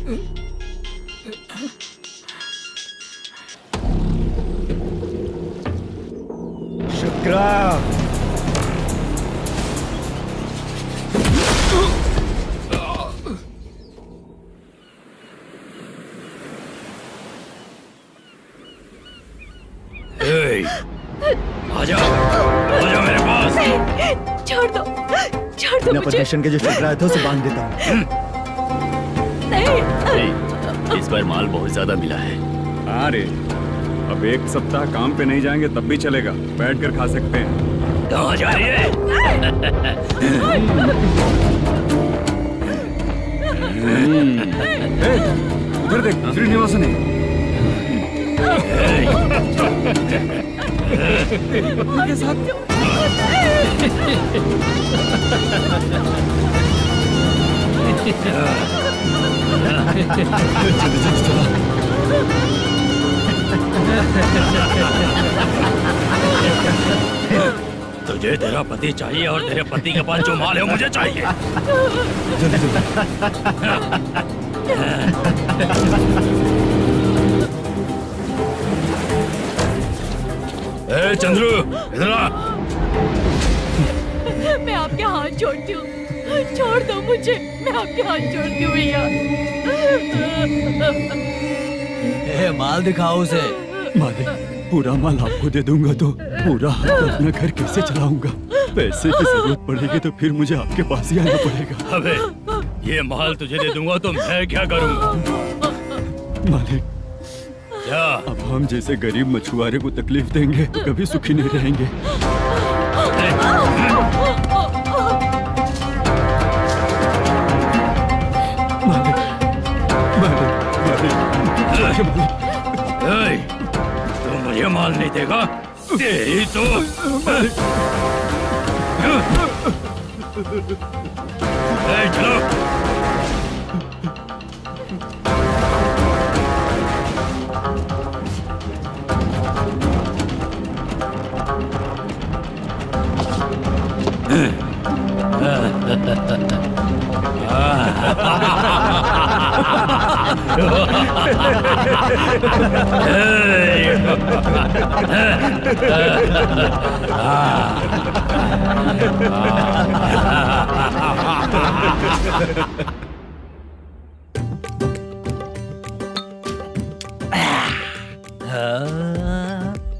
शुक्रा, आजा आजा मेरे पास। छोड़ दो बिना मुझे। परमिशन के जो शुक्रा है तो उसे बांध देता हूँ। नहीं, इस बार माल बहुत ज्यादा मिला है। हाँ रे, अब एक सप्ताह काम पे नहीं जाएंगे तब भी चलेगा, बैठ कर खा सकते हैं। कहाँ जा रही है? उधर देख, श्रीनिवासन है। उनके साथ तुझे तेरा पति चाहिए और तेरे पति के पास जो माल है वो मुझे चाहिए। ए चंद्रू, इधर आ। मैं आपके हाथ जोड़ती हूँ, छोड़ दो मुझे, मैं आपके हाथ जोड़ती हूँ भैया। माल दिखाओ उसे। मालिक, पूरा माल आपको दे दूंगा तो पूरा अपना घर कैसे चलाऊंगा? पैसे की जरूरत पड़ेगी तो फिर मुझे आपके पास ही आना पड़ेगा। अबे, ये माल तुझे दे दूंगा तो मैं क्या करूंगा? मालिक, क्या? अब हम जैसे गरीब मछुआरे को तकलीफ देंगे तो कभी सुखी नहीं रहेंगे। मालिक, मालिक, मालिक, मालिक। तू मुझे माल नहीं देगा? तेरी तो चलो।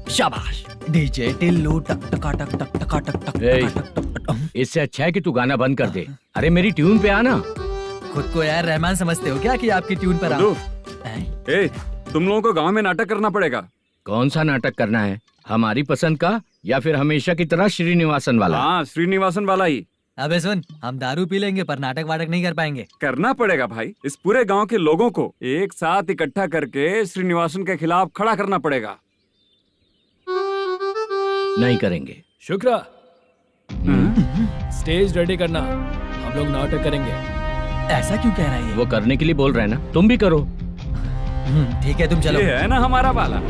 शाबाश डीजे टिल्लू टक टका टक टक टका टक टक टक टक। इससे अच्छा है कि तू गाना बंद कर दे। अरे मेरी ट्यून पे आना। खुद को यार रहमान समझते हो क्या कि आपकी ट्यून पर आओ? ए, तुम लोगों को गांव में नाटक करना पड़ेगा। कौन सा नाटक करना है? हमारी पसंद का या फिर हमेशा की तरह श्रीनिवासन वाला? हाँ, श्रीनिवासन वाला ही अबे सुन, हम दारू पी लेंगे पर नाटक वाटक नहीं कर पाएंगे। करना पड़ेगा भाई। इस पूरे गांव के लोगों को एक साथ इकट्ठा करके श्रीनिवासन के खिलाफ खड़ा करना पड़ेगा। नहीं करेंगे। शुक्रा, स्टेज रेडी करना, हम लोग नाटक करेंगे। ऐसा क्यों कह रहा है ये? वो करने के लिए बोल रहे हैं ना, तुम भी करो। ठीक है, तुम चलो। ये है ना हमारा वाला।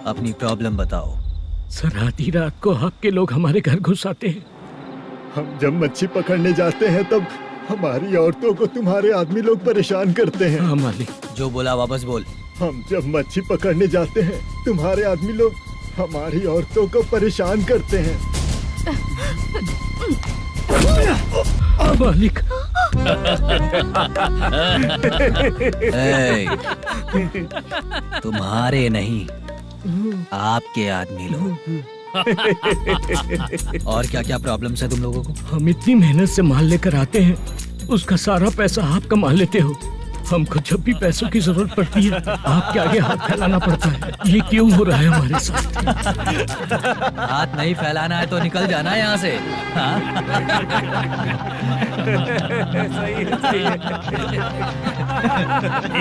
अपनी प्रॉब्लम बताओ। सर, आधी रात को आपके लोग हमारे घर घुस आते हैं। हम जब मच्छी पकड़ने जाते हैं तब हमारी औरतों को तुम्हारे आदमी लोग परेशान करते हैं। हाँ मालिक। जो बोला वापस बोल। हम जब मच्छी पकड़ने जाते हैं तुम्हारे आदमी लोग हमारी औरतों को परेशान करते हैं। मालिक। तुम्हारे नहीं, आपके आदमी लोग। और क्या क्या प्रॉब्लम्स है तुम लोगों को? हम इतनी मेहनत से माल लेकर आते हैं, उसका सारा पैसा आप कमा लेते हो। हमको जब भी पैसों की जरूरत पड़ती है आपके आगे हाथ फैलाना पड़ता है। ये क्यों हो रहा है हमारे साथ? हाथ नहीं फैलाना है तो निकल जाना है यहाँ से। हाँ?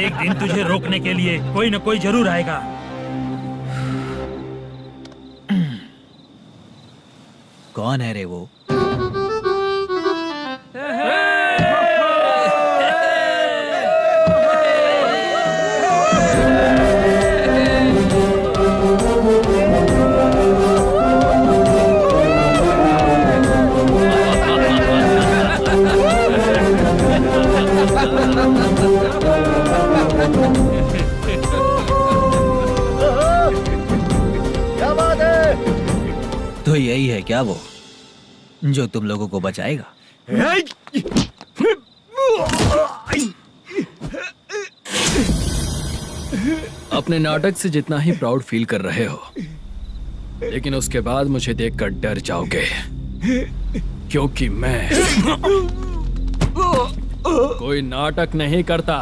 एक दिन तुझे रोकने के लिए कोई न कोई जरूर आएगा। कौन है रे वो? क्या बात है? तो यही है क्या वो जो तुम लोगों को बचाएगा? अपने नाटक से जितना ही प्राउड फील कर रहे हो, लेकिन उसके बाद मुझे देखकर डर जाओगे, क्योंकि मैं कोई नाटक नहीं करता,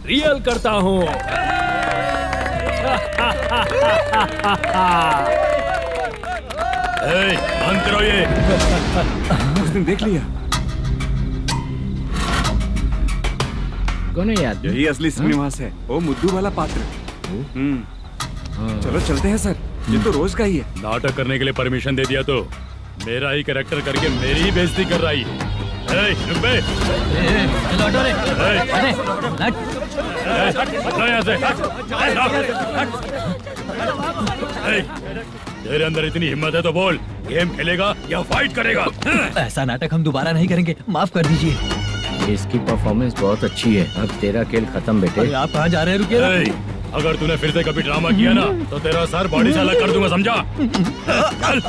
रियल करता हूँ। बंद करो ये। उसने देख लिया। कौन है याद? यही असली श्रीनिवास है, वो मुद्दू वाला पात्र। चलो चलते हैं सर, ये तो रोज का ही है। नाटक करने के लिए परमिशन दे दिया तो मेरा ही कैरेक्टर करके मेरी ही बेइज्जती कर रही है। रुक बे। हटो यहाँ से। तेरे अंदर इतनी हिम्मत है तो बोल, गेम खेलेगा या फाइट करेगा? ऐसा नाटक हम दोबारा नहीं करेंगे, माफ कर दीजिए। इसकी परफॉर्मेंस बहुत अच्छी है। अब तेरा खेल खत्म बेटे। अरे आप कहाँ जा रहे हैं? रुकिए ना। अगर तूने फिर से कभी ड्रामा किया ना तो तेरा सर बॉडी से अलग कर दूंगा, समझा? चल।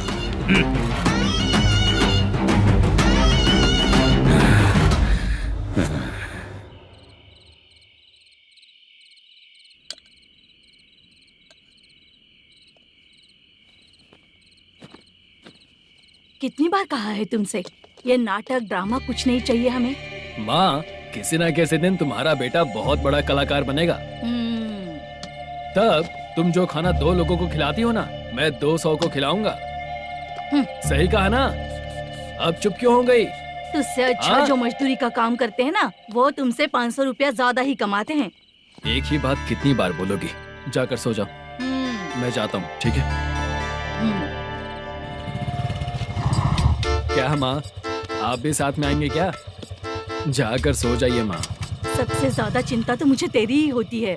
कितनी बार कहा है तुमसे, ये नाटक ड्रामा कुछ नहीं चाहिए हमें। माँ, किसी ना किसी दिन तुम्हारा बेटा बहुत बड़ा कलाकार बनेगा। तब तुम जो खाना 2 लोगों को खिलाती हो ना, मैं 200 को खिलाऊंगा। सही कहा ना? अब चुप क्यों हो गई? तुझसे अच्छा जो मजदूरी का काम करते हैं ना, वो तुमसे 500 रुपया ज्यादा ही कमाते हैं। एक ही बात कितनी बार बोलोगी? जाकर सो जाओ, मैं जाता हूँ, ठीक है? क्या माँ, आप भी साथ में आएंगे क्या? जाकर सो जाइए माँ। सबसे ज्यादा चिंता तो मुझे तेरी ही होती है।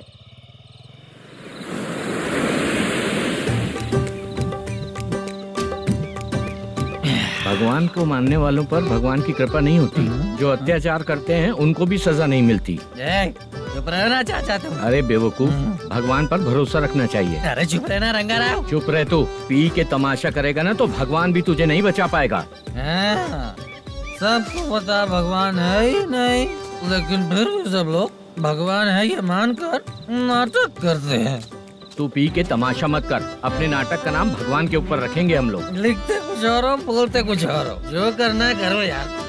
भगवान को मानने वालों पर भगवान की कृपा नहीं होती। जो अत्याचार करते हैं उनको भी सजा नहीं मिलती। चुप रहना चाचा तुम। अरे बेवकूफ, भगवान पर भरोसा रखना चाहिए। अरे चुप रहना रंगा राव। चुप रह तू। पी के तमाशा करेगा ना तो भगवान भी तुझे नहीं बचा पाएगा। सबको पता भगवान है ही नहीं, लेकिन फिर भी सब लोग भगवान है ये मानकर नाटक करते हैं। तू पी के तमाशा मत कर। अपने नाटक का नाम भगवान के ऊपर रखेंगे हम लोग। लिखते कुछ और हो, बोलते कुछ और हो, जो करना है करो यार।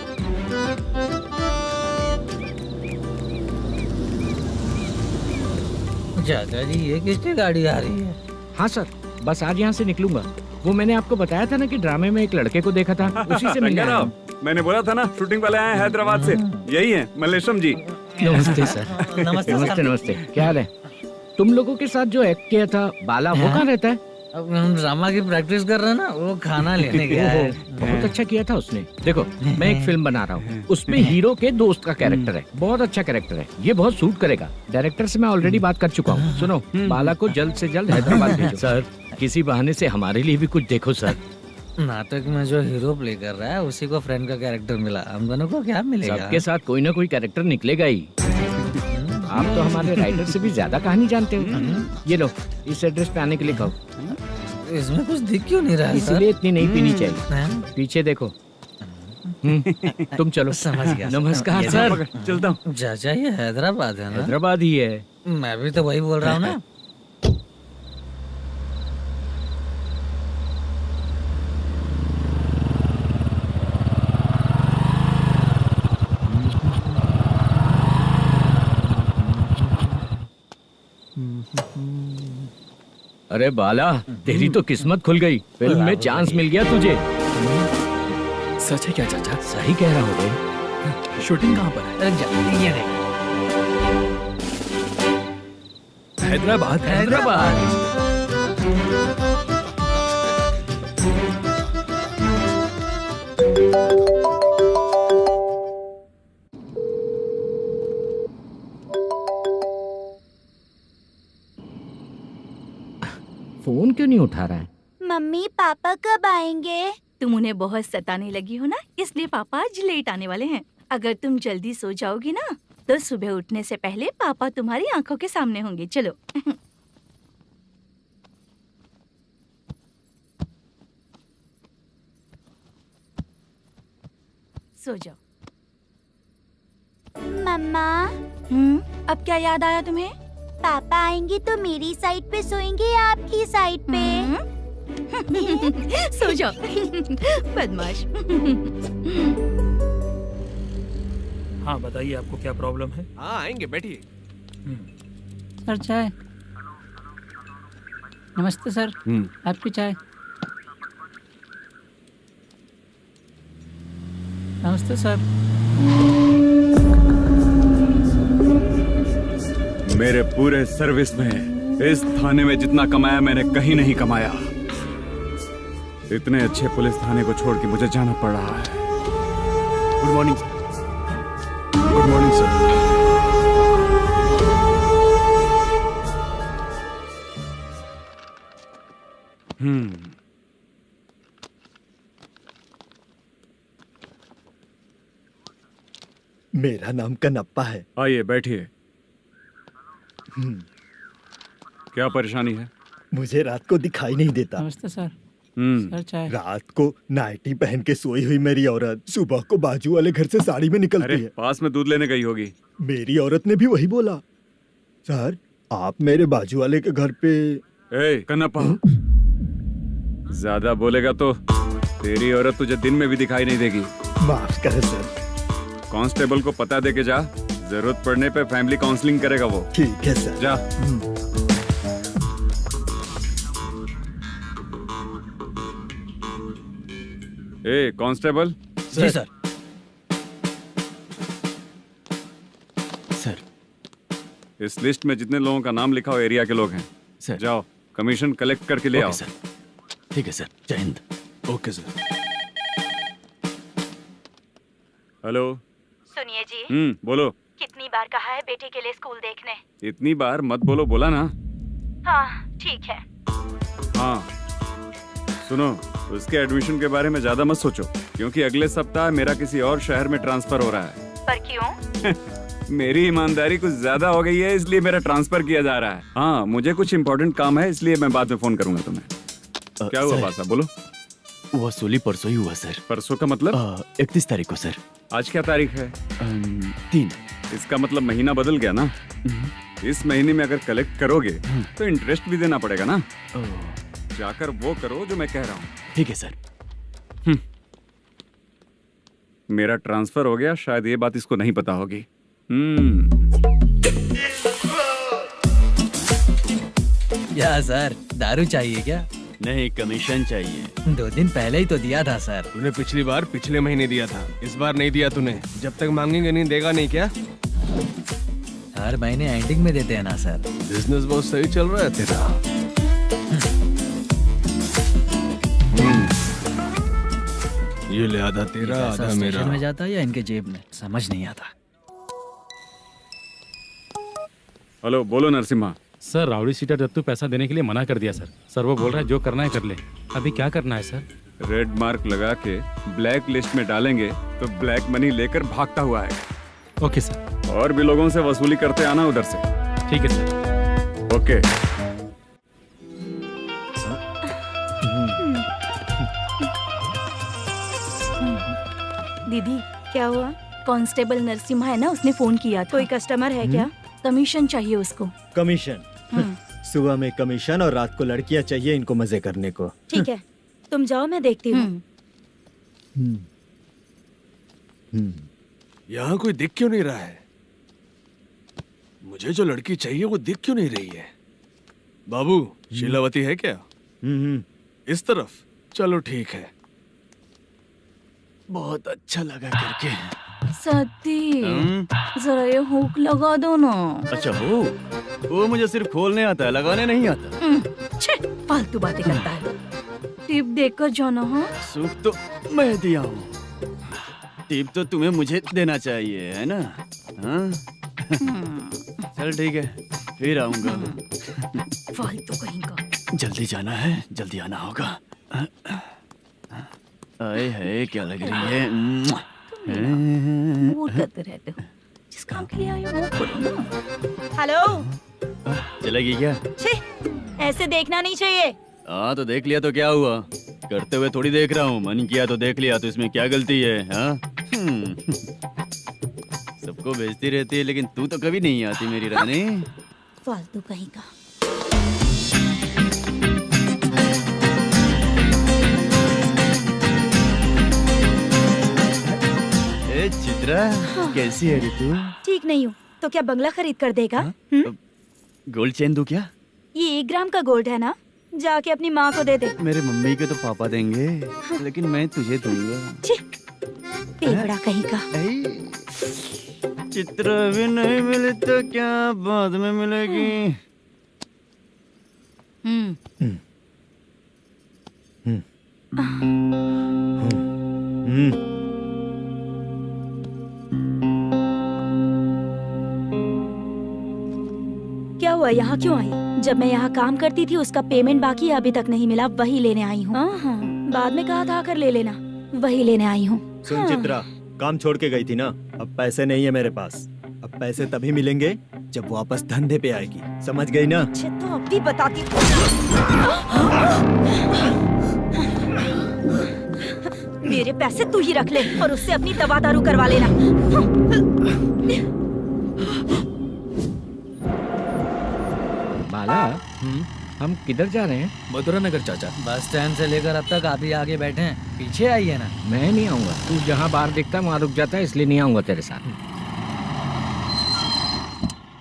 चाचा जी, ये किसकी गाड़ी आ रही है? हाँ सर, बस आज यहाँ से निकलूंगा। वो मैंने आपको बताया था ना कि ड्रामे में एक लड़के को देखा था, उसी से मिलने आया हूँ। मैंने बोला था ना, शूटिंग वाले आए हैं हैदराबाद से। यही है मल्लेशम जी। नमस्ते सर। नमस्ते नमस्ते नमस्ते। क्या हाल है? तुम लोगों के साथ जो एक्ट किया था बाला, वो कहाँ रहता है? अब हम ड्रामा की प्रैक्टिस कर रहे हैं ना, वो खाना लेने गया है। बहुत अच्छा किया था उसने। देखो, मैं एक फिल्म बना रहा हूँ, उसमें हीरो के दोस्त का कैरेक्टर है। बहुत अच्छा कैरेक्टर है, ये बहुत सूट करेगा। डायरेक्टर से मैं ऑलरेडी बात कर चुका हूँ। सुनो, बाला को जल्द से जल्द हैदराबाद भेजो। सर, किसी बहाने से हमारे लिए भी कुछ देखो सर। नाटक में जो हीरो प्ले कर रहा है उसी को फ्रेंड का कैरेक्टर मिला, हम दोनों को क्या मिलेगा? सबके साथ कोई ना कोई कैरेक्टर निकलेगा ही। आप तो हमारे राइटर से भी ज्यादा कहानी जानते हो। ये लो, इस एड्रेस पे आने के लिए कहो। इसमें कुछ दिख क्यों नहीं रहा? इसलिए इतनी नहीं पीनी चाहिए। पीछे देखो। तुम चलो। समझ गया। नमस्कार सर। चलता हूँ। चाचा, ये हैदराबाद है ना? हैदराबाद ही है। मैं भी तो वही बोल रहा हूँ ना। अरे बाला, तेरी तो किस्मत खुल गई। फिल्म में चांस मिल गया तुझे। सच है क्या चाचा? सही कह रहा हो भाई। शूटिंग कहाँ पर है? ये देख। हैदराबाद। हैदराबाद। नहीं उठा रहा है? मम्मी पापा कब आएंगे? तुम उन्हें बहुत सताने लगी हो ना, इसलिए पापा आज लेट आने वाले हैं। अगर तुम जल्दी सो जाओगी ना तो सुबह उठने से पहले पापा तुम्हारी आंखों के सामने होंगे। चलो। सो जाओ। मम्मा अब क्या याद आया तुम्हें? पापा आएंगे तो मेरी साइड पे सोएंगे या आपकी साइड पे? सो जाओ। बदमाश। हाँ बताइए, आपको क्या प्रॉब्लम है? हाँ आएंगे, बैठिए। सर चाय। नमस्ते सर, आपकी चाय। नमस्ते सर। मेरे पूरे सर्विस में इस थाने में जितना कमाया मैंने कहीं नहीं कमाया। इतने अच्छे पुलिस थाने को छोड़ के मुझे जाना पड़ रहा है। Good morning sir. Good morning sir. मेरा नाम कनप्पा है। आइए बैठिए। क्या परेशानी है? मुझे रात को दिखाई नहीं देता। नमस्ते सर। सर चाय। रात को नाइटी पहन के सोई हुई मेरी औरत सुबह को बाजू वाले घर से साड़ी में निकलती है। पास में दूध लेने गई होगी। मेरी औरत ने भी वही बोला। सर आप मेरे बाजू वाले के घर पे। ए कन्नप्पा, ज्यादा बोलेगा तो तेरी औरत तुझे दिन में भी दिखाई नहीं देगी। माफ करें सर। कांस्टेबल को पता दे के जा, जरूरत पड़ने पे फैमिली काउंसलिंग करेगा वो। ठीक है सर। जा। ए कांस्टेबल। जी सर। सर इस लिस्ट में जितने लोगों का नाम लिखा हो एरिया के लोग हैं। सर। जाओ कमीशन कलेक्ट करके ले आओ। सर ठीक है सर, जय हिंद। Okay sir. हेलो। सुनिए जी। बोलो। कितनी बार कहा है बेटे के लिए स्कूल देखने? इतनी बार मत बोलो, बोला ना। हाँ ठीक है। हाँ सुनो, उसके एडमिशन के बारे में ज्यादा मत सोचो, क्योंकि अगले सप्ताह मेरा किसी और शहर में ट्रांसफर हो रहा है। पर क्यों? मेरी ईमानदारी कुछ ज्यादा हो गई है, इसलिए मेरा ट्रांसफर किया जा रहा है। हाँ मुझे कुछ इम्पोर्टेंट काम है, इसलिए मैं बाद में फोन करूंगा तुम्हें। क्या हुआ पासा, बोलो। वसूली परसों ही हुआ सर। परसों का मतलब? 31 तारीख को सर। आज क्या तारीख है? 3। इसका मतलब महीना बदल गया ना। इस महीने में अगर कलेक्ट करोगे तो इंटरेस्ट भी देना पड़ेगा ना। जाकर वो करो जो मैं कह रहा हूँ। ठीक है सर। मेरा ट्रांसफर हो गया, शायद ये बात इसको नहीं पता होगी। क्या सर, दारू चाहिए क्या? नहीं, कमीशन चाहिए। 2 दिन पहले ही तो दिया था सर। तूने पिछली बार पिछले महीने दिया था, इस बार नहीं दिया तूने। जब तक मांगेंगे नहीं देगा नहीं क्या? हर महीने एंडिंग में देते हैं ना सर। बिजनेस बहुत सही चल रहा है तेरा। ये ले आधा तेरा, आधा मेरा। में जाता है या इनके जेब में, समझ नहीं आता। हेलो, बोलो Narasimha. Sir rowdy seater Dattu पैसा देने के लिए मना कर दिया सर। सर वो बोल रहा है जो करना है कर ले। अभी क्या करना है सर? रेड मार्क लगा के ब्लैक लिस्ट में डालेंगे तो ब्लैक मनी लेकर भागता हुआ है। Okay sir. और भी लोगों से वसूली करते आना उधर से। ठीक है सर। ओके। दीदी क्या हुआ? कांस्टेबल नरसिम्हा है ना, उसने फोन किया। कोई कस्टमर है क्या? कमीशन चाहिए उसको। कमीशन? सुबह में कमीशन और रात को लड़कियां चाहिए इनको मजे करने को। ठीक है, तुम जाओ, मैं देखती हूँ। यहाँ कोई दिख क्यों नहीं रहा है? मुझे जो लड़की चाहिए वो दिख क्यों नहीं रही है? बाबू, शीलावती है क्या? इस तरफ? चलो ठीक है। बहुत अच्छा लगा करके। सती जरा ये हुक लगा दो ना। अच्छा वो मुझे सिर्फ खोलने आता है, लगाने नहीं आता। छे, फालतू बातें करता है। टिप देकर जाना। हाँ सुख तो मैं दिया हूँ, टिप तो तुम्हें मुझे देना चाहिए, है ना? हाँ? चल ठीक है, फिर आऊंगा। फालतू कहीं का। जल्दी जाना है, जल्दी आना होगा। आए है क्या लग रही है। मूड करते रहते हो। जिस काम के लिए आए हो वो करो ना। हेलो। चलेगी क्या? छी, ऐसे देखना नहीं चाहिए। हाँ तो देख लिया तो क्या हुआ, करते हुए थोड़ी देख रहा हूँ। मन किया तो देख लिया, तो इसमें क्या गलती है? हाँ सबको भेजती रहती है, लेकिन तू तो कभी नहीं आती मेरी रानी। फालतू कहीं का। ए चित्रा, कैसी है रे तू? ठीक नहीं हूँ तो क्या बंगला खरीद कर देगा? गोल्ड चेन दूं क्या? ये 1 ग्राम का गोल्ड है ना, जाके अपनी माँ को दे दे। मेरे मम्मी के तो पापा देंगे, लेकिन मैं तुझे दूंगा। पेवड़ा कहीं का। चित्रा भी नहीं मिली तो क्या बाद में मिलेगी। क्या हुआ, यहाँ क्यों आई? जब मैं यहाँ काम करती थी उसका पेमेंट बाकी है, अभी तक नहीं मिला, वही लेने आई हूँ। बाद में कहा था आकर ले लेना, वही लेने आई हूँ। सुन चित्रा, काम छोड़ के गई थी ना, अब पैसे नहीं है मेरे पास। अब पैसे तभी मिलेंगे जब वापस धंधे पे आएगी, समझ गई ना? अच्छा तो अब भी बताती। मेरे पैसे तू ही रख ले और उससे अपनी दवा दारू करवा लेना। बाला, हम किधर जा रहे हैं? मथुरा नगर चाचा। बस स्टैंड से लेकर अब तक आप ही आगे बैठे हैं, पीछे आइए ना। मैं नहीं आऊंगा, तू जहाँ बाहर दिखता वहाँ रुक जाता है, इसलिए नहीं आऊंगा तेरे साथ।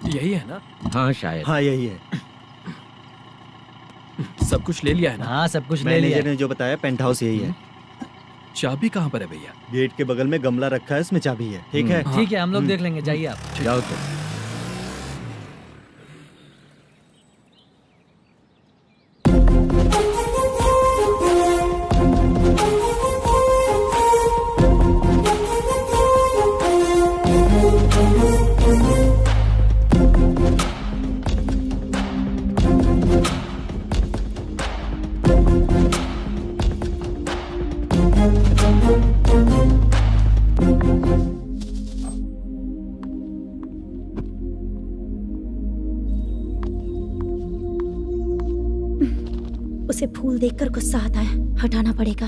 यही है ना? हाँ शायद। हाँ यही है। सब कुछ ले लिया है ना? हाँ सब कुछ ले लिया। मैनेजर ने जो बताया पेंट हाउस यही है। चाबी कहाँ पर है भैया? गेट के बगल में गमला रखा है, उसमें चाबी है। ठीक है? ठीक है, हम लोग देख लेंगे, जाइए आप। जाओ तो। उसे फूल देखकर गुस्सा आता है, हटाना पड़ेगा।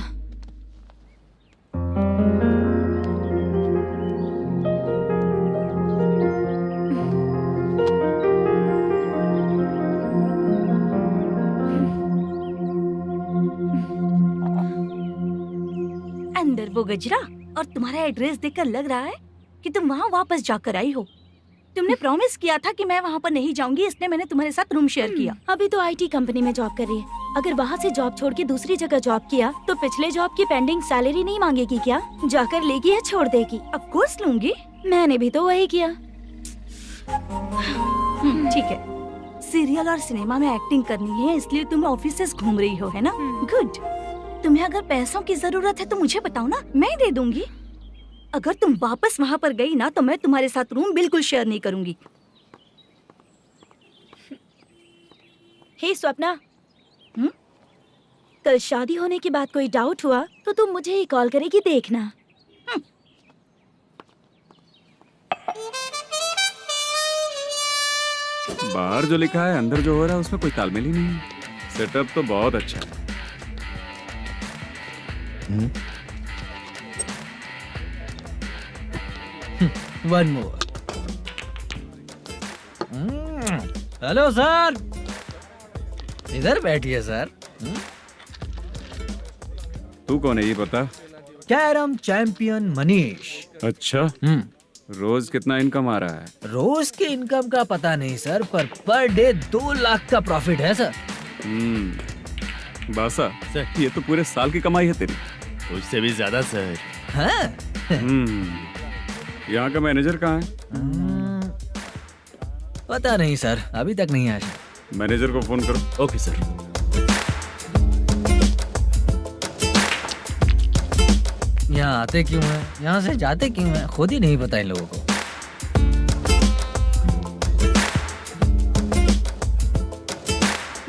अंदर वो गजरा और तुम्हारा एड्रेस देखकर लग रहा है कि तुम वहाँ वापस जाकर आई हो। तुमने प्रॉमिस किया था कि मैं वहाँ पर नहीं जाऊंगी, इसलिए मैंने तुम्हारे साथ रूम शेयर किया। अभी तो आईटी कंपनी में जॉब कर रही है, अगर वहाँ से जॉब छोड़ के दूसरी जगह जॉब किया तो पिछले जॉब की पेंडिंग सैलरी नहीं मांगेगी क्या? जाकर लेगी या छोड़ देगी? ऑफ कोर्स लूंगी। मैंने भी तो वही किया। ठीक है, सीरियल और सिनेमा में एक्टिंग करनी है, इसलिए तुम ऑफिसेस घूम रही हो, है ना? गुड। तुम्हें अगर पैसों की जरूरत है तो मुझे बताओ ना, मैं दे दूंगी। अगर तुम वापस वहाँ पर गई ना तो मैं तुम्हारे साथ रूम बिल्कुल शेयर नहीं करूंगी। हे स्वप्ना, कल शादी होने के बाद कोई डाउट हुआ तो तुम मुझे ही कॉल करेगी, देखना। बाहर जो लिखा है अंदर जो हो रहा है उसमें कोई तालमेल ही नहीं है। सेटअप तो बहुत अच्छा है। One more. हेलो सर, इधर बैठिए सर। तू कौन है ये बता? Carrom champion Manish. अच्छा, रोज कितना इनकम आ रहा है? रोज के इनकम का पता नहीं सर, पर डे 2 लाख का प्रॉफिट है सर। बासा, ये तो पूरे साल की कमाई है तेरी। उससे भी ज्यादा सर। हाँ? यहाँ का मैनेजर कहाँ है? पता नहीं सर, अभी तक नहीं आया। मैनेजर को फोन करो। Okay sir. यहाँ आते क्यों हैं, यहाँ से जाते क्यों हैं, खुद ही नहीं पता इन लोगों को।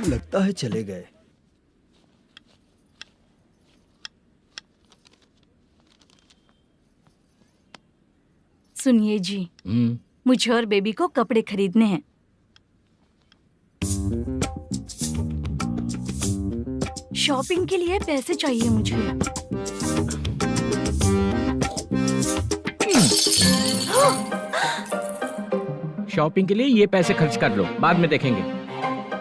लगता है चले गए। सुनिए जी, मुझे और बेबी को कपड़े खरीदने हैं। शॉपिंग के लिए पैसे चाहिए मुझे। शॉपिंग के लिए ये पैसे खर्च कर लो, बाद में देखेंगे।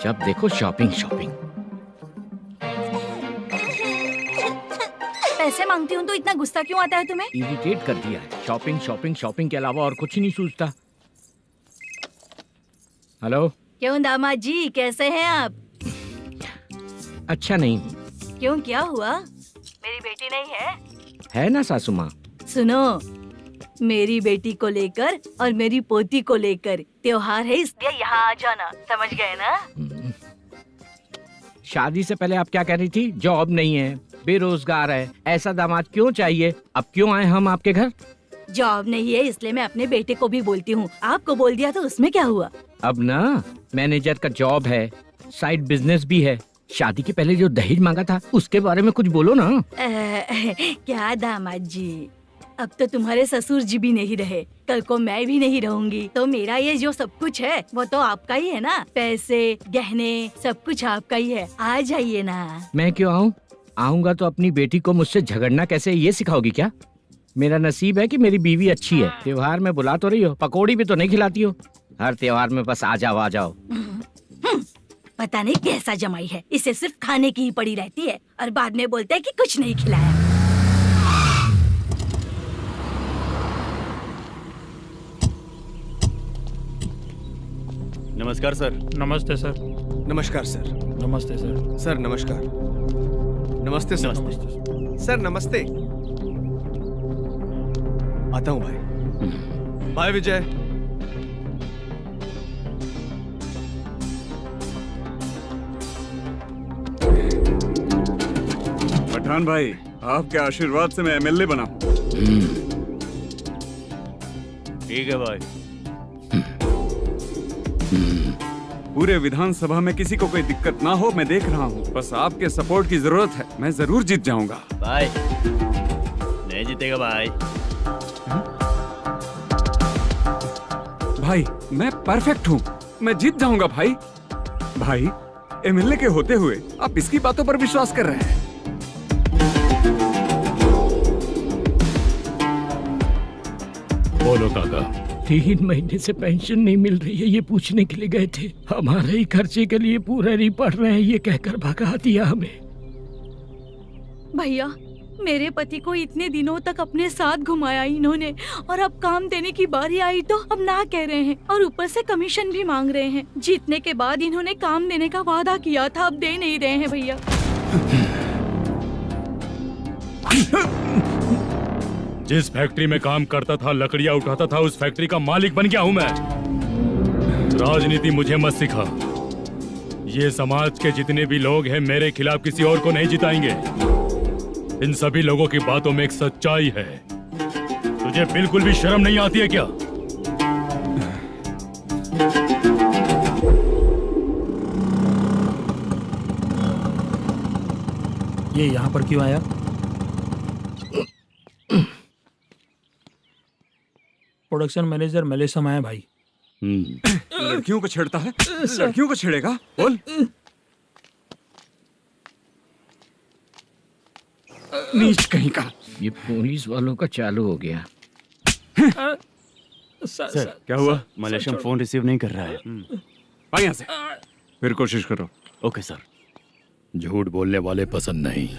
जब देखो शॉपिंग शॉपिंग। पैसे मांगती हूँ तो इतना गुस्सा क्यों आता है तुम्हें? इरिटेट कर दिया है। शॉपिंग शॉपिंग शॉपिंग के अलावा और कुछ नहीं सूझता। हेलो। क्यों दामाद जी, कैसे हैं आप? अच्छा नहीं। क्यों, क्या हुआ? मेरी बेटी नहीं है? है ना सासू माँ। सुनो, मेरी बेटी को लेकर और मेरी पोती को लेकर त्योहार है, इसलिए यहाँ आ जाना, समझ गए ना? शादी से पहले आप क्या कह रही थी? जॉब नहीं है, बेरोजगार है, ऐसा दामाद क्यों चाहिए? अब क्यों आए हम आपके घर? जॉब नहीं है इसलिए मैं अपने बेटे को भी बोलती हूँ। आपको बोल दिया तो उसमें क्या हुआ? अब ना मैनेजर का जॉब है, साइड बिजनेस भी है। शादी के पहले जो दहेज मांगा था उसके बारे में कुछ बोलो ना। क्या दामाद जी, अब तो तुम्हारे ससुर जी भी नहीं रहे, कल को मैं भी नहीं रहूंगी, तो मेरा ये जो सब कुछ है वो तो आपका ही है ना। पैसे, गहने, सब कुछ आपका ही है। आ जाइए ना। मैं क्यों आऊँ? आऊंगा तो अपनी बेटी को मुझसे झगड़ना कैसे ये सिखाओगी क्या? मेरा नसीब है कि मेरी बीवी अच्छी है। त्योहार में बुला तो रही हो, पकौड़ी भी तो नहीं खिलाती हो। हर त्योहार में बस आ जाओ आ जाओ। पता नहीं कैसा जमाई है, इसे सिर्फ खाने की ही पड़ी रहती है और बाद में बोलते हैं कि कुछ नहीं खिलाया। नमस्कार सर। नमस्ते सर। नमस्कार सर। नमस्ते सर। सर नमस्कार। नमस्ते सर। सर नमस्ते। आता हूँ भाई। बाय विजय। पठान भाई, आपके आशीर्वाद से मैं एमएलए बना हूँ। ठीक है भाई। पूरे विधानसभा में किसी को कोई दिक्कत ना हो, मैं देख रहा हूँ। बस आपके सपोर्ट की जरूरत है, मैं जरूर जीत जाऊंगा। भाई नहीं जीतेगा भाई। भाई मैं परफेक्ट हूँ, मैं जीत जाऊंगा भाई। भाई एमएलए के होते हुए आप इसकी बातों पर विश्वास कर रहे हैं? बोलो काका। 3 महीने से पेंशन नहीं मिल रही है, ये पूछने के लिए गए थे। हमारे ही खर्चे के लिए पूरा नहीं पड़ रहे हैं, ये कहकर भगा दिया हमें। भैया, मेरे पति को इतने दिनों तक अपने साथ घुमाया इन्होंने, और अब काम देने की बारी आई तो अब ना कह रहे हैं और ऊपर से कमीशन भी मांग रहे हैं। जीतने के बाद इन्होंने काम देने का वादा किया था, अब दे नहीं रहे हैं भैया। जिस फैक्ट्री में काम करता था, लकड़ियां उठाता था, उस फैक्ट्री का मालिक बन गया हूं मैं। राजनीति मुझे मत सिखा। ये समाज के जितने भी लोग हैं मेरे खिलाफ किसी और को नहीं जिताएंगे। इन सभी लोगों की बातों में एक सच्चाई है। तुझे बिल्कुल भी शर्म नहीं आती है क्या? ये यहाँ पर क्यों आया? प्रोडक्शन मैनेजर मलेशम आया भाई। लड़कियों को छेड़ता है, लड़कियों को छेड़ेगा? बोल। नीच कहीं का। ये पुलिस वालों का चालू हो गया। सर क्या हुआ? मलेशियन फोन रिसीव नहीं कर रहा है। आ यहाँ से। फिर कोशिश करो। Okay sir. झूठ बोलने वाले पसंद नहीं,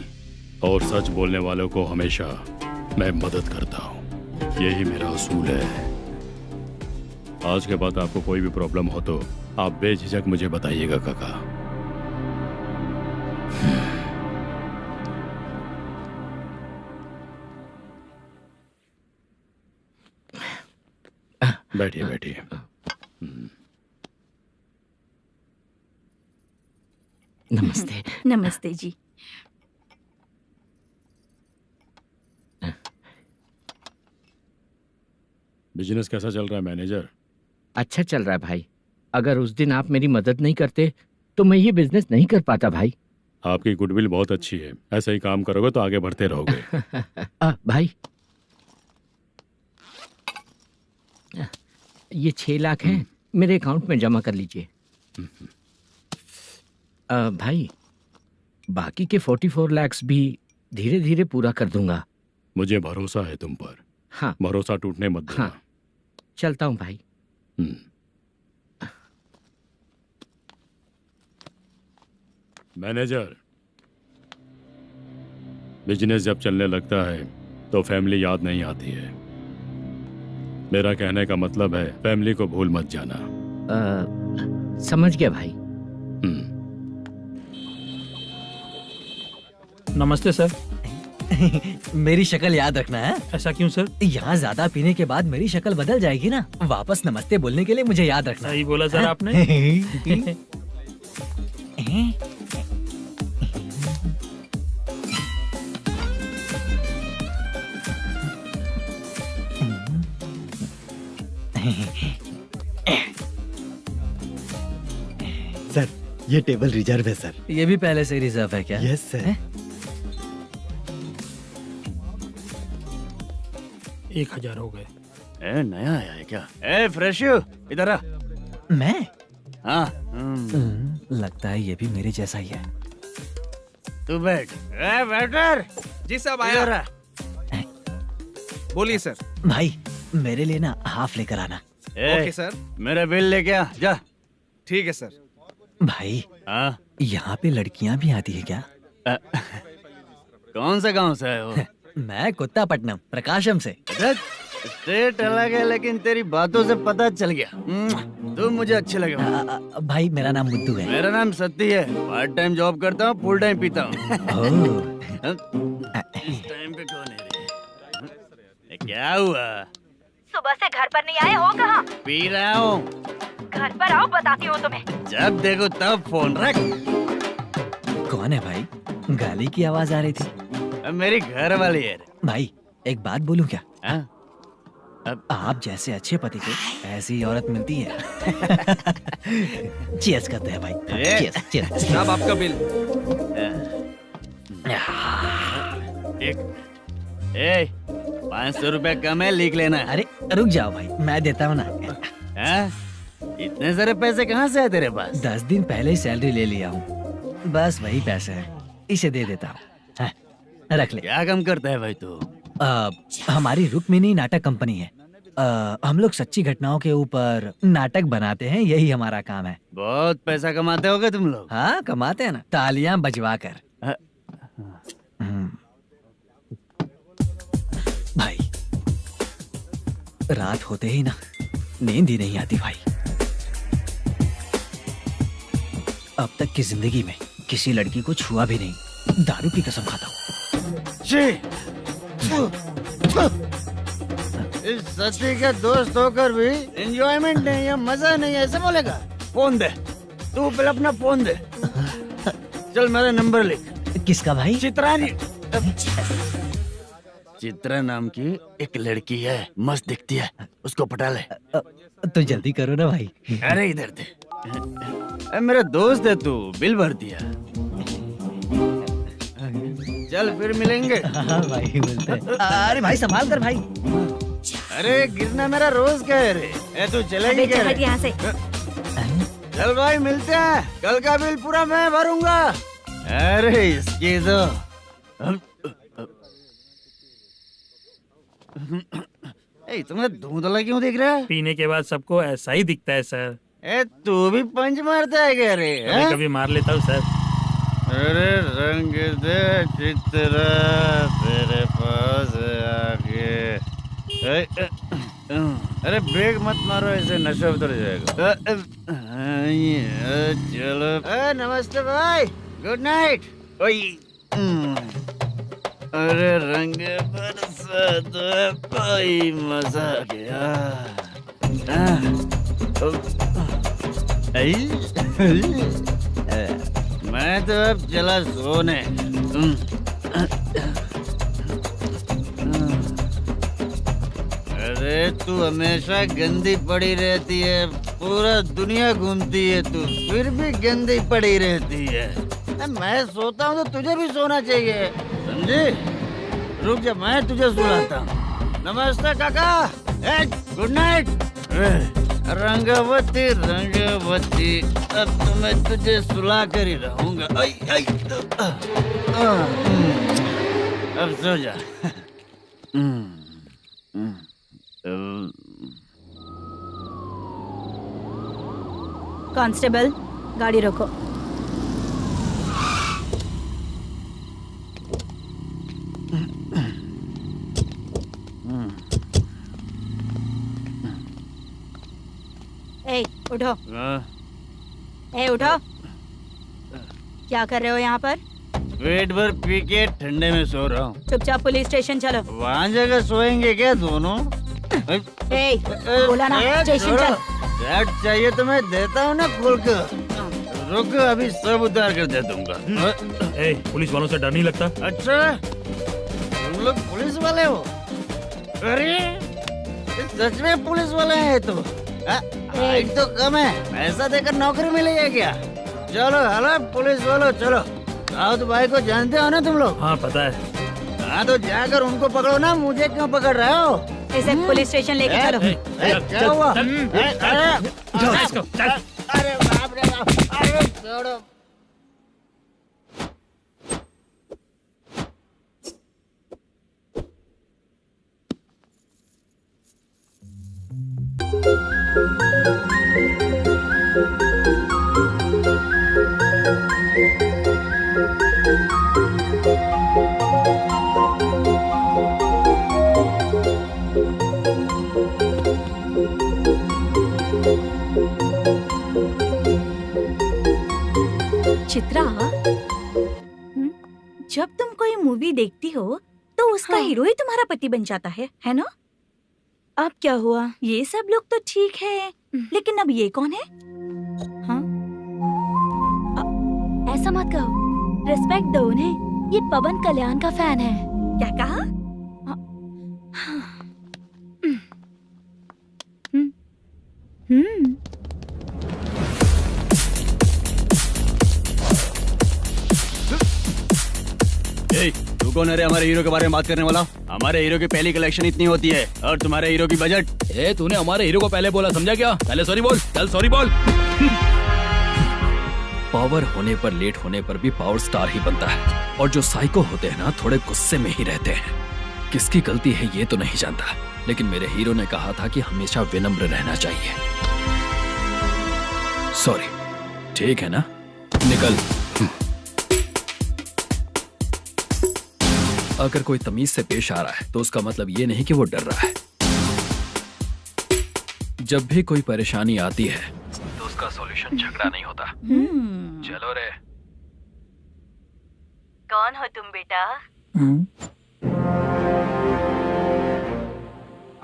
और सच बोलने वालों को हमेशा मैं मदद करता हूँ। यही मेरा असूल है। आज के बाद आपको कोई भी प्रॉब्लम हो तो आप बेझिझक मुझे बताइएगा काका। बैठिए बैठिए। नमस्ते। नमस्ते जी। बिजनेस कैसा चल रहा है मैनेजर? अच्छा चल रहा है भाई। अगर उस दिन आप मेरी मदद नहीं करते तो मैं ये बिजनेस नहीं कर पाता भाई। आपकी गुडविल बहुत अच्छी है, ऐसा ही काम करोगे तो आगे बढ़ते रहोगे। भाई ये 6 लाख हैं, मेरे अकाउंट में जमा कर लीजिए। भाई बाकी के 44 लाख भी धीरे धीरे पूरा कर दूंगा। मुझे भरोसा है तुम पर। हाँ भरोसा टूटने मत देना। हाँ चलता हूँ भाई। मैनेजर, बिजनेस जब चलने लगता है तो फैमिली याद नहीं आती है। मेरा कहने का मतलब है फैमिली को भूल मत जाना। समझ गया भाई। नमस्ते सर। मेरी शक्ल याद रखना है। ऐसा क्यों सर? यहाँ ज्यादा पीने के बाद मेरी शक्ल बदल जाएगी ना, वापस नमस्ते बोलने के लिए मुझे याद रखना। सही बोला सर आपने। सर ये टेबल रिजर्व है सर। ये भी पहले से रिजर्व है क्या? Yes sir. 1000 हो गए। ए, नया आया है क्या? ए फ्रेश इधर आ। मैं? हाँ। लगता है ये भी मेरे जैसा ही है। तू बैठ। ए वेटर। जी साहब आया। बोलिए सर। भाई मेरे लिए ना हाफ लेकर आना। Okay sir. मेरा बिल लेके आ जा। ठीक है सर। भाई हाँ यहाँ पे लड़कियाँ भी आती है क्या? कौन सा गांव से है वो? मैं कुत्तापट्टनम प्रकाशम से। स्टेट अलग है लेकिन तेरी बातों से पता चल गया। तू मुझे अच्छे लगे। भाई मेरा नाम मुद्दू है। मेरा नाम सत्ती है। पार्ट टाइम जॉब करता हूँ, फुल टाइम पीता हूँ। इस टाइम पे कौन है रे? क्या हुआ? सुबह से घर पर नहीं आए हो? कहाँ? पी रहा हूँ। घर पर आओ, बताती हूँ तुम्हें। जब देखो तब फोन रख। कौन है भाई? गाली की आवाज आ रही थी। मेरी घर वाली है। भाई एक बात बोलूं क्या? अब आप जैसे अच्छे पति को ऐसी औरत मिलती है। चीयर्स करते हैं भाई। Cheers cheers. साहब आपका बिल। एक 500 रुपया कम है, लिख लेना। अरे रुक जाओ भाई, मैं देता हूँ ना। इतने सारे पैसे कहाँ से है तेरे पास? 10 दिन पहले ही सैलरी ले लिया हूँ, बस वही पैसे हैं, इसे दे देता हूँ। रख ले। क्या काम करता है भाई तू? हमारी रुक्मिनी नाटक कंपनी है। हम लोग सच्ची घटनाओं के ऊपर नाटक बनाते हैं, यही हमारा काम है। बहुत पैसा कमाते होगे तुम लोग। हाँ कमाते हैं ना, तालियां बजवा कर। भाई रात होते ही ना नींद ही नहीं आती भाई। अब तक की जिंदगी में किसी लड़की को छुआ भी नहीं, दारू की कसम खाता हूँ। इस सच्ची का दोस्त होकर भी एंजॉयमेंट नहीं है, मजा नहीं है, ऐसे बोलेगा? फोन दे, तू पहले अपना फोन दे। चल मेरा नंबर लिख। किसका भाई? चित्रानी। चित्रा नाम की एक लड़की है, मस्त दिखती है, उसको पटा ले। तो जल्दी करो ना भाई। अरे इधर दे। मेरा दोस्त है तू, बिल भर दिया। चल फिर मिलेंगे। हाँ भाई मिलते हैं। अरे भाई संभाल कर भाई। अरे गिरना मेरा रोज का है रे। तू चलेगी क्या रे? यहाँ से। चल भाई मिलते हैं, कल का बिल पूरा मैं भरूंगा। अरे इसकी तो तुम्हें धुंधला क्यों दिख रहा है? पीने के बाद सबको ऐसा ही दिखता है सर। तू भी पंच मारता है क्या रे? कभी कभी मार लेता हूँ सर। अरे रंग दे चित्रा तेरे पास आके। अरे ब्रेक मत मारो, ऐसे नशा उतर जाएगा। चलो। नमस्ते भाई, गुड नाइट। अरे रंग बरसात भाई, मजा आ गया। मैं तो अब चला सोने। अरे तू हमेशा गंदी पड़ी रहती है, पूरा दुनिया घूमती है तू, फिर भी गंदी पड़ी रहती है। मैं सोता हूँ तो तुझे भी सोना चाहिए, समझी? रुक जा, मैं तुझे सुलाता हूँ। नमस्ते काका, गुड नाइट। रंगवती रंगवती, अब तो मैं तुझे सुला कर ही रहूंगा। अब सो जा। कांस्टेबल, गाड़ी रोको। ए, उठो। ए, उठो। क्या कर रहे हो यहाँ पर? पेट भर पी के ठंडे में सो रहा हूँ। चुपचाप पुलिस स्टेशन चलो। वहाँ जगह सोएंगे क्या दोनों? ए, बोला ना, स्टेशन चल। शर्ट चाहिए तो मैं देता हूँ ना खोल कर। रुक, अभी सब उतार कर दे दूंगा। पुलिस वालों से डर नहीं लगता? अच्छा, तुम लोग पुलिस वाले हो? अरे सच में पुलिस वाले हैं तो? हाइट तो कम है, पैसा देकर नौकरी मिलेगी क्या? चलो हेलो पुलिस वालों, चलो। राउत भाई को जानते हो ना तुम लोग? हाँ पता है। हाँ तो जाकर उनको पकड़ो ना, मुझे क्यों पकड़ रहे हो? इसे पुलिस स्टेशन लेके चलो। क्या हुआ? चल। अरे बाप रे बाप, अरे छोड़ो। चित्रा, जब तुम कोई मूवी देखती हो तो उसका हीरो ही तुम्हारा पति बन जाता है ना? अब क्या हुआ? ये सब लोग तो ठीक है, लेकिन अब ये कौन है? हाँ? ऐसा मत कहो, रिस्पेक्ट दो उन्हें। ये पवन कल्याण का फैन है। क्या कहा? तू कौन है रे हमारे हीरो के बारे में बात करने वाला? हमारे हीरो की पहली कलेक्शन इतनी होती है और तुम्हारे हीरो की बजट। तूने हमारे हीरो को पहले बोला, समझा क्या? पहले सॉरी बोल, चल सॉरी बोल। पावर होने पर, लेट होने पर भी पावर स्टार ही बनता है। और जो साइको होते हैं ना, थोड़े गुस्से में ही रहते हैं। किसकी गलती है ये तो नहीं जानता, लेकिन मेरे हीरो ने कहा था कि हमेशा विनम्र रहना चाहिए। सॉरी, ठीक है ना? निकल। अगर कोई तमीज से पेश आ रहा है तो उसका मतलब ये नहीं कि वो डर रहा है। जब भी कोई परेशानी आती है तो उसका सॉल्यूशन झगड़ा नहीं होता। चलो रे। कौन हो तुम बेटा?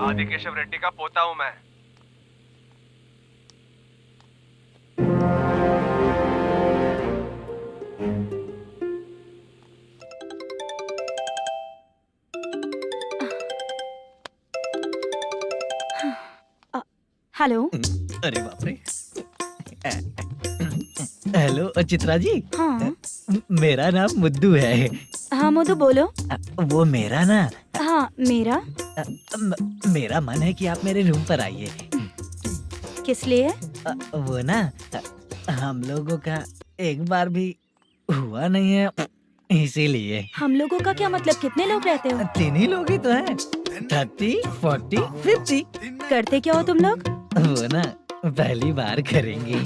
आदि केशव रेड्डी का पोता हूँ मैं। हेलो। अरे बाप रे। हेलो चित्रा जी। हाँ। मेरा नाम मुद्दू है। हाँ मुद्दू बोलो। वो मेरा ना। हाँ मेरा। मेरा मन है कि आप मेरे रूम पर आइए। किस लिए? वो ना, हम लोगों का एक बार भी हुआ नहीं है, इसीलिए। हम लोगों का क्या मतलब? कितने लोग रहते हो? 3 ही लोग ही तो हैं। 30, 40, 50। करते क्या हो तुम लोग? वो ना पहली बार करेंगे।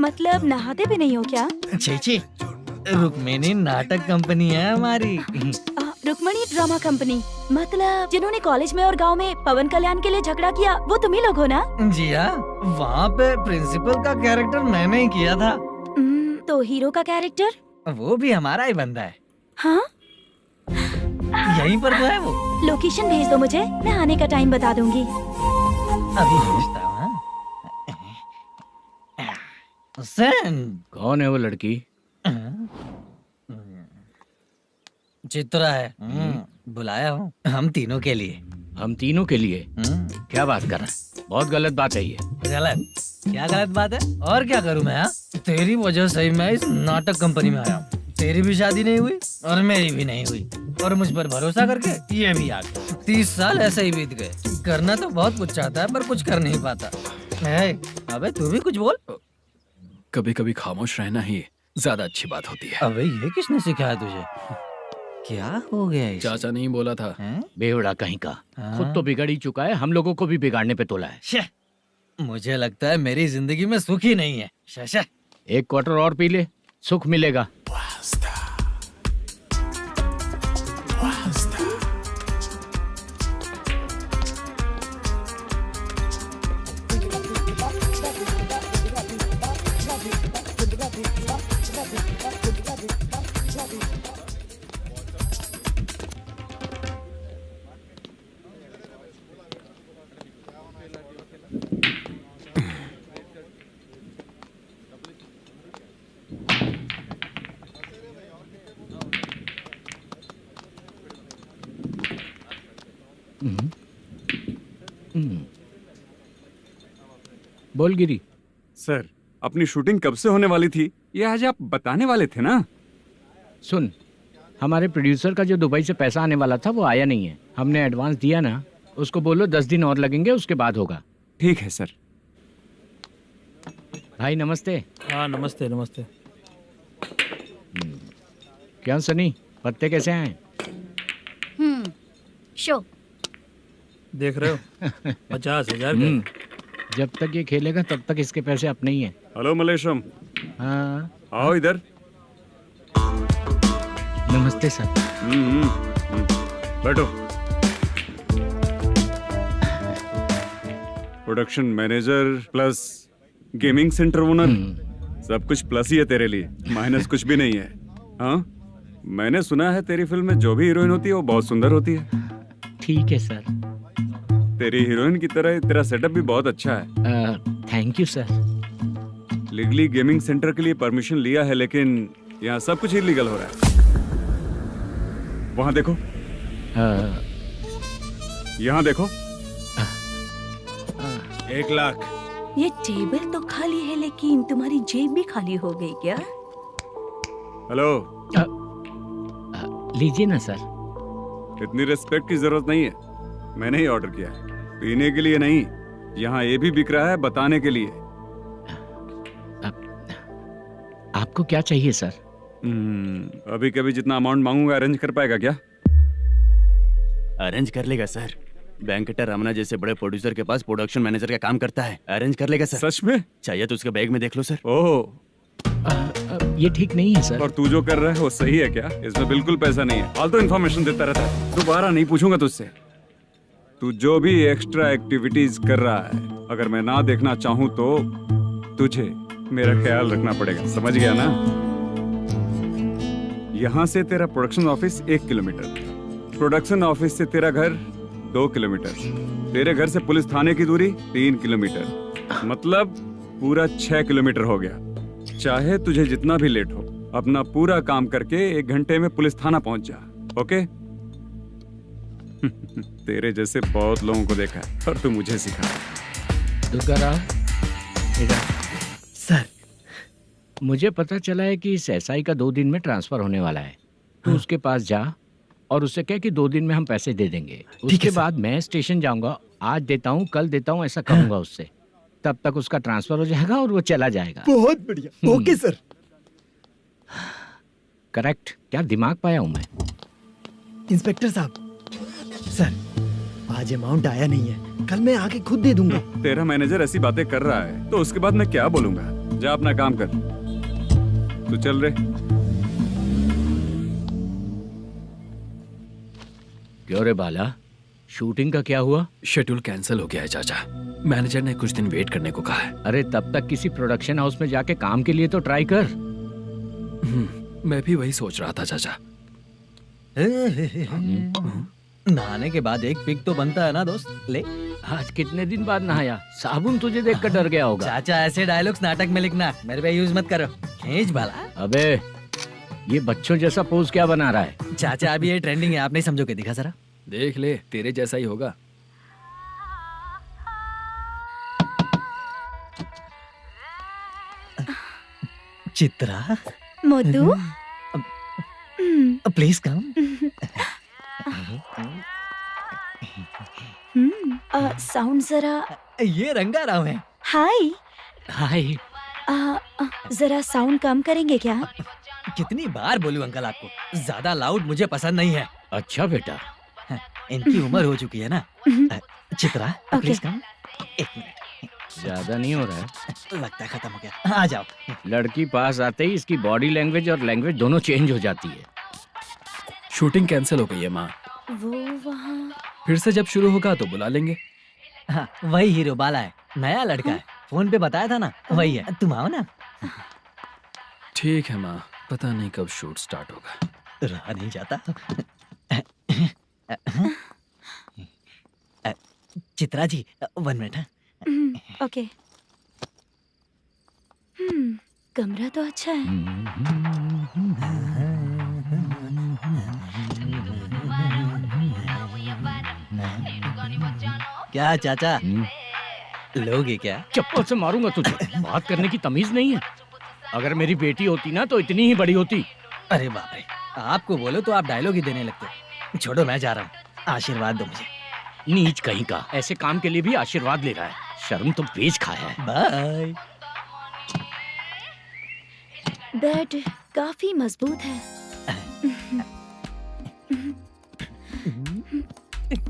मतलब नहाते भी नहीं हो क्या? छी, रुक्मिणी नाटक कंपनी है हमारी। Rukmini drama company? मतलब जिन्होंने कॉलेज में और गांव में पवन कल्याण के लिए झगड़ा किया, वो तुम ही लोग हो ना? जी हाँ, वहाँ पे प्रिंसिपल का कैरेक्टर मैंने ही किया था। तो हीरो का कैरेक्टर? वो भी हमारा ही बंदा है। हाँ? यहीं पर तो है वो। लोकेशन भेज दो मुझे, मैं आने का टाइम बता दूंगी। अभी भेजता हूँ। कौन है वो लड़की? चित्रा है। बुलाया हूँ हम तीनों के लिए। हम तीनों के लिए? क्या बात कर रहा है? बहुत गलत बात है ये। गलत? क्या गलत बात है? और क्या करूं मैं? हाँ? तेरी वजह से ही मैं इस नाटक कंपनी में आया हूँ। तेरी भी शादी नहीं हुई और मेरी भी नहीं हुई, और मुझ पर भरोसा करके ये भी आ गया। 30 साल ऐसे ही बीत गए। करना तो बहुत कुछ चाहता है पर कुछ कर नहीं पाता। अबे तू भी कुछ बोल। कभी कभी खामोश रहना ही ज्यादा अच्छी बात होती है। अबे ये किसने सिखाया तुझे? क्या हो गया इसे? चाचा नहीं बोला था। बेवड़ा कहीं का, खुद तो बिगड़ ही चुका है, हम लोगों को भी बिगाड़ने पे तोला है। मुझे लगता है मेरी जिंदगी में सुख ही नहीं है। शशा, 1 क्वार्टर और पी ले, सुख मिलेगा। बोल गिरी। सर, अपनी शूटिंग कब से होने वाली थी ये आज आप बताने वाले थे ना? सुन, हमारे प्रोड्यूसर का जो दुबई से पैसा आने वाला था वो आया नहीं है। हमने एडवांस दिया ना, उसको बोलो 10 दिन और लगेंगे, उसके बाद होगा। ठीक है सर। भाई नमस्ते। हाँ नमस्ते नमस्ते। क्या सनी, पत्ते कैसे आए? शो देख रहे हो 50,000 का। जब तक ये खेलेगा तब तक इसके पैसे अपने ही हैं। हेलो मलेशम। हाँ आओ इधर। नमस्ते सर। बैठो। Production manager plus gaming centre owner, सब कुछ प्लस ही है तेरे लिए, माइनस कुछ भी नहीं है। हाँ, मैंने सुना है तेरी फिल्म में जो भी हीरोइन होती है वो बहुत सुंदर होती है। ठीक है सर। तेरी हीरोइन की तरह तेरा सेटअप भी बहुत अच्छा है। Thank you sir. Legally gaming centre के लिए परमिशन लिया है, लेकिन यहाँ सब कुछ इलीगल हो रहा है। वहाँ देखो। यहाँ देखो। 1 लाख। ये टेबल तो खाली है लेकिन तुम्हारी जेब भी खाली हो गई क्या? हेलो। लीजिए ना सर। इतनी रिस्पेक्ट की जरूरत नहीं है, मैंने ही ऑर्डर किया है। पीने के लिए नहीं, यहाँ ये भी बिक रहा है बताने के लिए। आपको क्या चाहिए सर? अभी कभी जितना अमाउंट मांगूंगा अरेंज कर पाएगा क्या? अरेंज कर लेगा सर। वेंकटर रमना जैसे बड़े प्रोड्यूसर के पास प्रोडक्शन मैनेजर का काम करता है, अरेंज कर लेगा सर। सच में? चाहिए तो उसके बैग में देख लो सर। ओह, ये ठीक नहीं है सर। और तू जो कर रहा है वो सही है क्या? इसमें बिल्कुल पैसा नहीं है, फालतू इन्फॉर्मेशन देता रहता है। दोबारा नहीं पूछूंगा तुझसे। तू जो भी एक्स्ट्रा एक्टिविटीज कर रहा है, अगर मैं ना देखना चाहूं तो तुझे मेरा ख्याल रखना पड़ेगा, समझ गया ना? यहाँ से तेरा production office 1 kilometre, production office से तेरा घर 2 किलोमीटर, तेरे घर से पुलिस थाने की दूरी 3 किलोमीटर, मतलब पूरा 6 किलोमीटर हो गया। चाहे तुझे जितना भी लेट हो, अपना पूरा काम करके 1 घंटे में पुलिस थाना पहुंच जा, ओके? तेरे जैसे बहुत लोगों को देखा है और तू मुझे सिखा। सर, मुझे पता चला है कि इस एसआई का 2 दिन में ट्रांसफर होने वाला है। तो उसके पास जा और उससे कह कि 2 दिन में हम पैसे दे देंगे। उसके बाद मैं स्टेशन जाऊंगा, आज देता हूँ कल देता हूँ ऐसा कहूंगा उससे। तब तक उसका ट्रांसफर हो जाएगा और वो चला जाएगा। बहुत बढ़िया, ओके सर। करेक्ट। क्या दिमाग पाया हूँ मैं। इंस्पेक्टर साहब, सर आज अमाउंट आया नहीं है, कल मैं आके खुद दे दूंगा। तेरा मैनेजर ऐसी बातें कर रहा है तो उसके बाद मैं क्या बोलूंगा? जा अपना काम कर। तू चल रे। क्यों रे बाला, शूटिंग का क्या हुआ? शेड्यूल कैंसिल हो गया है चाचा, मैनेजर ने कुछ दिन वेट करने को कहा है। अरे तब तक किसी प्रोडक्शन हाउस में जाके काम के लिए तो ट्राई कर। मैं भी वही सोच रहा था चाचा। नहाने के बाद एक पिक तो बनता है ना दोस्त। ले, आज कितने दिन बाद नहाया? साबुन तुझे देखकर डर गया होगा। चाचा ऐसे डायलॉग्स नाटक में लिखना, मेरे पे यूज मत करो। खींच बाला। अबे ये बच्चों जैसा पोज क्या बना रहा है? चाचा अभी ये ट्रेंडिंग है, आप नहीं समझोगे। दिखा जरा। देख ले, तेरे जैसा ही होगा। Chitra, Modu please come. Sound जरा। ये रंगाराव है। हाय। हाय। जरा साउंड कम करेंगे क्या? कितनी बार बोलूं अंकल आपको, ज्यादा लाउड मुझे पसंद नहीं है। अच्छा बेटा, इनकी उम्र हो चुकी है ना। Chitra please come. एक मिनट, ज्यादा नहीं हो रहा है। लगता है खत्म हो गया। आ जाओ। लड़की पास आते ही इसकी बॉडी लैंग्वेज और लैंग्वेज दोनों चेंज हो जाती है। शूटिंग कैंसिल हो गई है माँ। वो वहाँ। फिर से जब शुरू होगा तो बुला लेंगे। हाँ, वही हीरो बाला है, नया लड़का है। फोन पे बताया था ना, वही है। तुम आओ ना। ठीक है माँ, पता नहीं कब शूट स्टार्ट होगा। रहा नहीं जाता। चित्रा जी 1 मिनट। ओके। कमरा तो अच्छा है। क्या चाचा, लोगे क्या? चप्पल से मारूंगा तुझे। बात करने की तमीज नहीं है। अगर मेरी बेटी होती ना तो इतनी ही बड़ी होती। अरे बाप रे, आपको बोलो तो आप डायलॉग ही देने लगते। छोड़ो, मैं जा रहा हूँ, आशीर्वाद दो मुझे। नीच कहीं का, ऐसे काम के लिए भी आशीर्वाद ले रहा है। शर्म तो बेच खाया है। बाय। बेड काफी मजबूत है।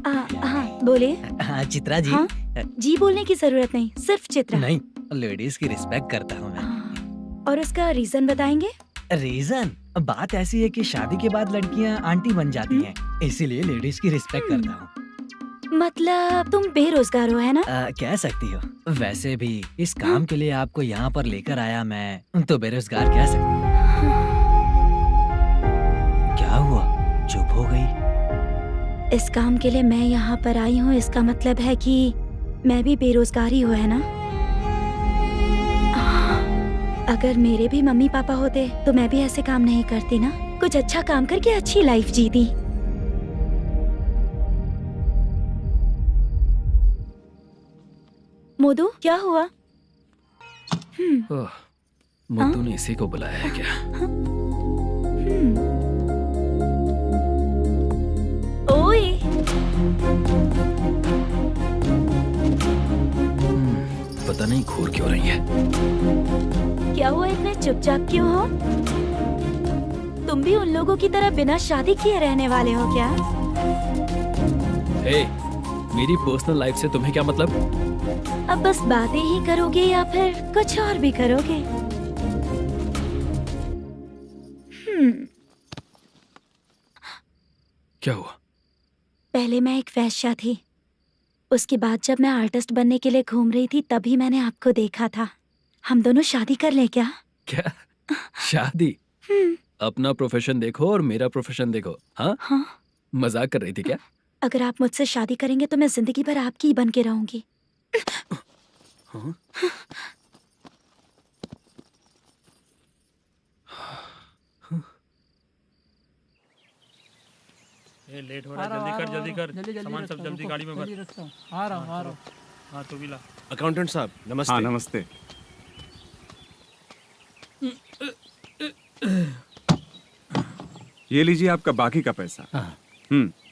हाँ बोले। हाँ चित्रा जी। हाँ? जी बोलने की जरूरत नहीं, सिर्फ चित्रा। नहीं, लेडीज की रिस्पेक्ट करता हूँ मैं। और उसका रीजन बताएंगे? रीजन? बात ऐसी है कि शादी के बाद लड़कियाँ आंटी बन जाती हैं, इसीलिए लेडीज की रिस्पेक्ट करता हूँ। मतलब तुम बेरोजगार हो, है ना? कह सकती हो। वैसे भी इस काम के लिए आपको यहाँ पर लेकर आया मैं, तो बेरोजगार कह सकती हूँ। क्या हुआ, चुप हो गई? इस काम के लिए मैं यहाँ पर आई हूँ, इसका मतलब है कि मैं भी बेरोजगार ही हूँ, है ना? अगर मेरे भी मम्मी पापा होते तो मैं भी ऐसे काम नहीं करती ना। कुछ अच्छा काम करके अच्छी लाइफ जीती। मोदू, क्या हुआ? मोदू ने इसी को बुलाया है क्या? ओए। पता नहीं घूर क्यों रही है। क्या हुआ, इतने चुपचाप क्यों हो? तुम भी उन लोगों की तरह बिना शादी किए रहने वाले हो क्या? हे, मेरी पर्सनल लाइफ से तुम्हें क्या मतलब? अब बस बातें ही करोगे या फिर कुछ और भी करोगे? क्या हुआ? पहले मैं एक वेश्या थी, उसके बाद जब मैं आर्टिस्ट बनने के लिए घूम रही थी तभी मैंने आपको देखा था। हम दोनों शादी कर ले क्या? क्या शादी? अपना प्रोफेशन देखो और मेरा प्रोफेशन देखो। हाँ? मजाक कर रही थी क्या? अगर आप मुझसे शादी करेंगे तो मैं जिंदगी भर आपकी ही बन के रहूंगी। हाँ? ये लेट हो रहा है, जल्दी कर। सामान सब जल्दी गाड़ी में भर। आ रहा हूँ। हाँ तो भी ला। अकाउंटेंट साहब नमस्ते। हाँ नमस्ते। ये लीजिए आपका बाकी का पैसा।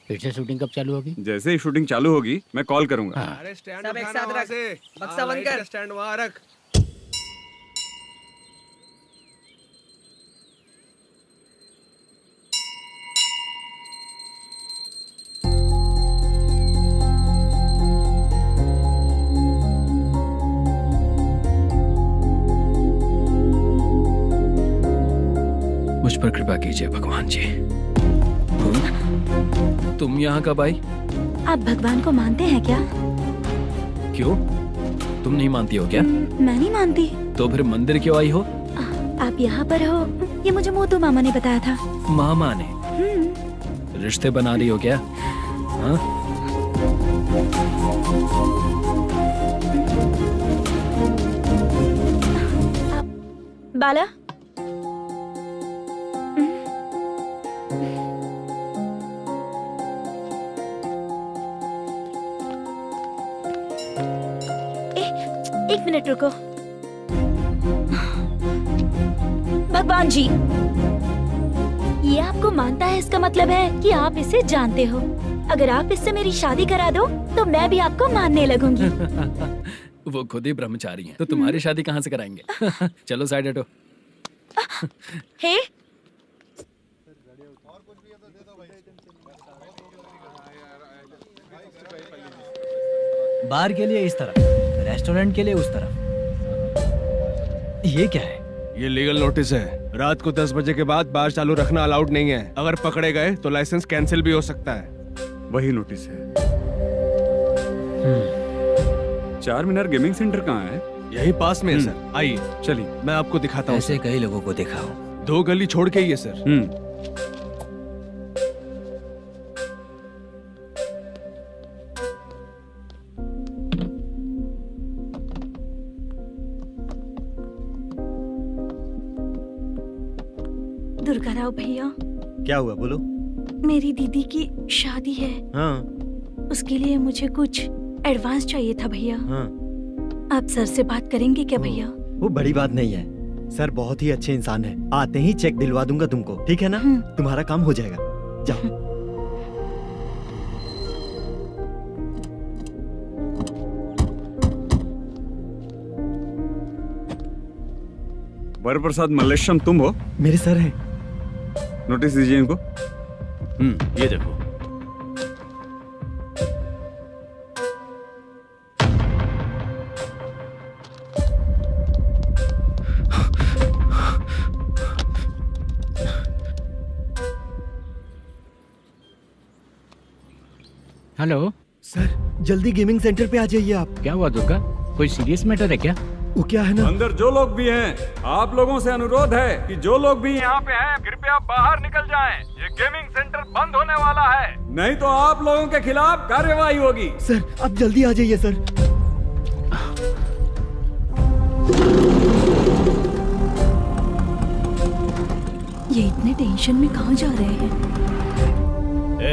फिर से शूटिंग कब चालू होगी? जैसे ही शूटिंग चालू होगी मैं कॉल करूंगा। अरे स्टैंड सब एक साथ रख, बक्सा बंद कर। स्टैंड वहाँ रख। मुझ पर कृपा कीजिए भगवान जी। तुम यहाँ कब आई? आप भगवान को मानते हैं क्या? क्यों? तुम नहीं मानती हो क्या? मैं नहीं मानती। तो फिर मंदिर क्यों आई हो? आप यहाँ पर हो ये मुझे मोदू मामा ने बताया था। मामा ने? रिश्ते बना रही हो क्या? हाँ? बाला, एक मिनट रुको। भगवान जी, ये आपको मानता है, इसका मतलब है कि आप इसे जानते हो। अगर आप इससे मेरी शादी करा दो तो मैं भी आपको मानने लगूंगी। वो खुद ही ब्रह्मचारी हैं, तो तुम्हारी शादी कहाँ से कराएंगे? चलो साइड हटो। हे, बार के लिए इस तरफ, रेस्टोरेंट के लिए उस तरफ। ये क्या है? ये लीगल नोटिस है। रात को 10 बजे के बाद बार चालू रखना अलाउड नहीं है। अगर पकड़े गए तो लाइसेंस कैंसिल भी हो सकता है। वही नोटिस है। चार मीनार गेमिंग सेंटर कहाँ है? यही पास में है सर। आइए चलिए मैं आपको दिखाता हूँ। ऐसे कई लोगों को देखा हूँ। 2 गली छोड़ के ही है सर। दुर्गा राव भैया, क्या हुआ बोलो। मेरी दीदी की शादी है। हाँ उसके लिए मुझे कुछ एडवांस चाहिए था भैया। हाँ आप सर से बात करेंगे क्या भैया? वो बड़ी बात नहीं है, सर बहुत ही अच्छे इंसान है। आते ही चेक दिलवा दूंगा तुमको, ठीक है ना? तुम्हारा काम हो जाएगा। जाओ। वर प्रसाद मल्लेश्वरम तुम हो? मेरे सर हैं। नोटिस दीजिए इनको। ये देखो। हेलो सर, जल्दी गेमिंग सेंटर पे आ जाइए आप। क्या हुआ दुर्गा? कोई सीरियस मैटर है क्या? वो क्या है ना, अंदर जो लोग भी हैं, आप लोगों से अनुरोध है कि जो लोग भी यहाँ पे हैं, कृपया बाहर निकल जाएं। ये गेमिंग सेंटर बंद होने वाला है, नहीं तो आप लोगों के खिलाफ कार्यवाही होगी। सर आप जल्दी आ जाइए सर। ये इतने टेंशन में कहाँ जा रहे हैं?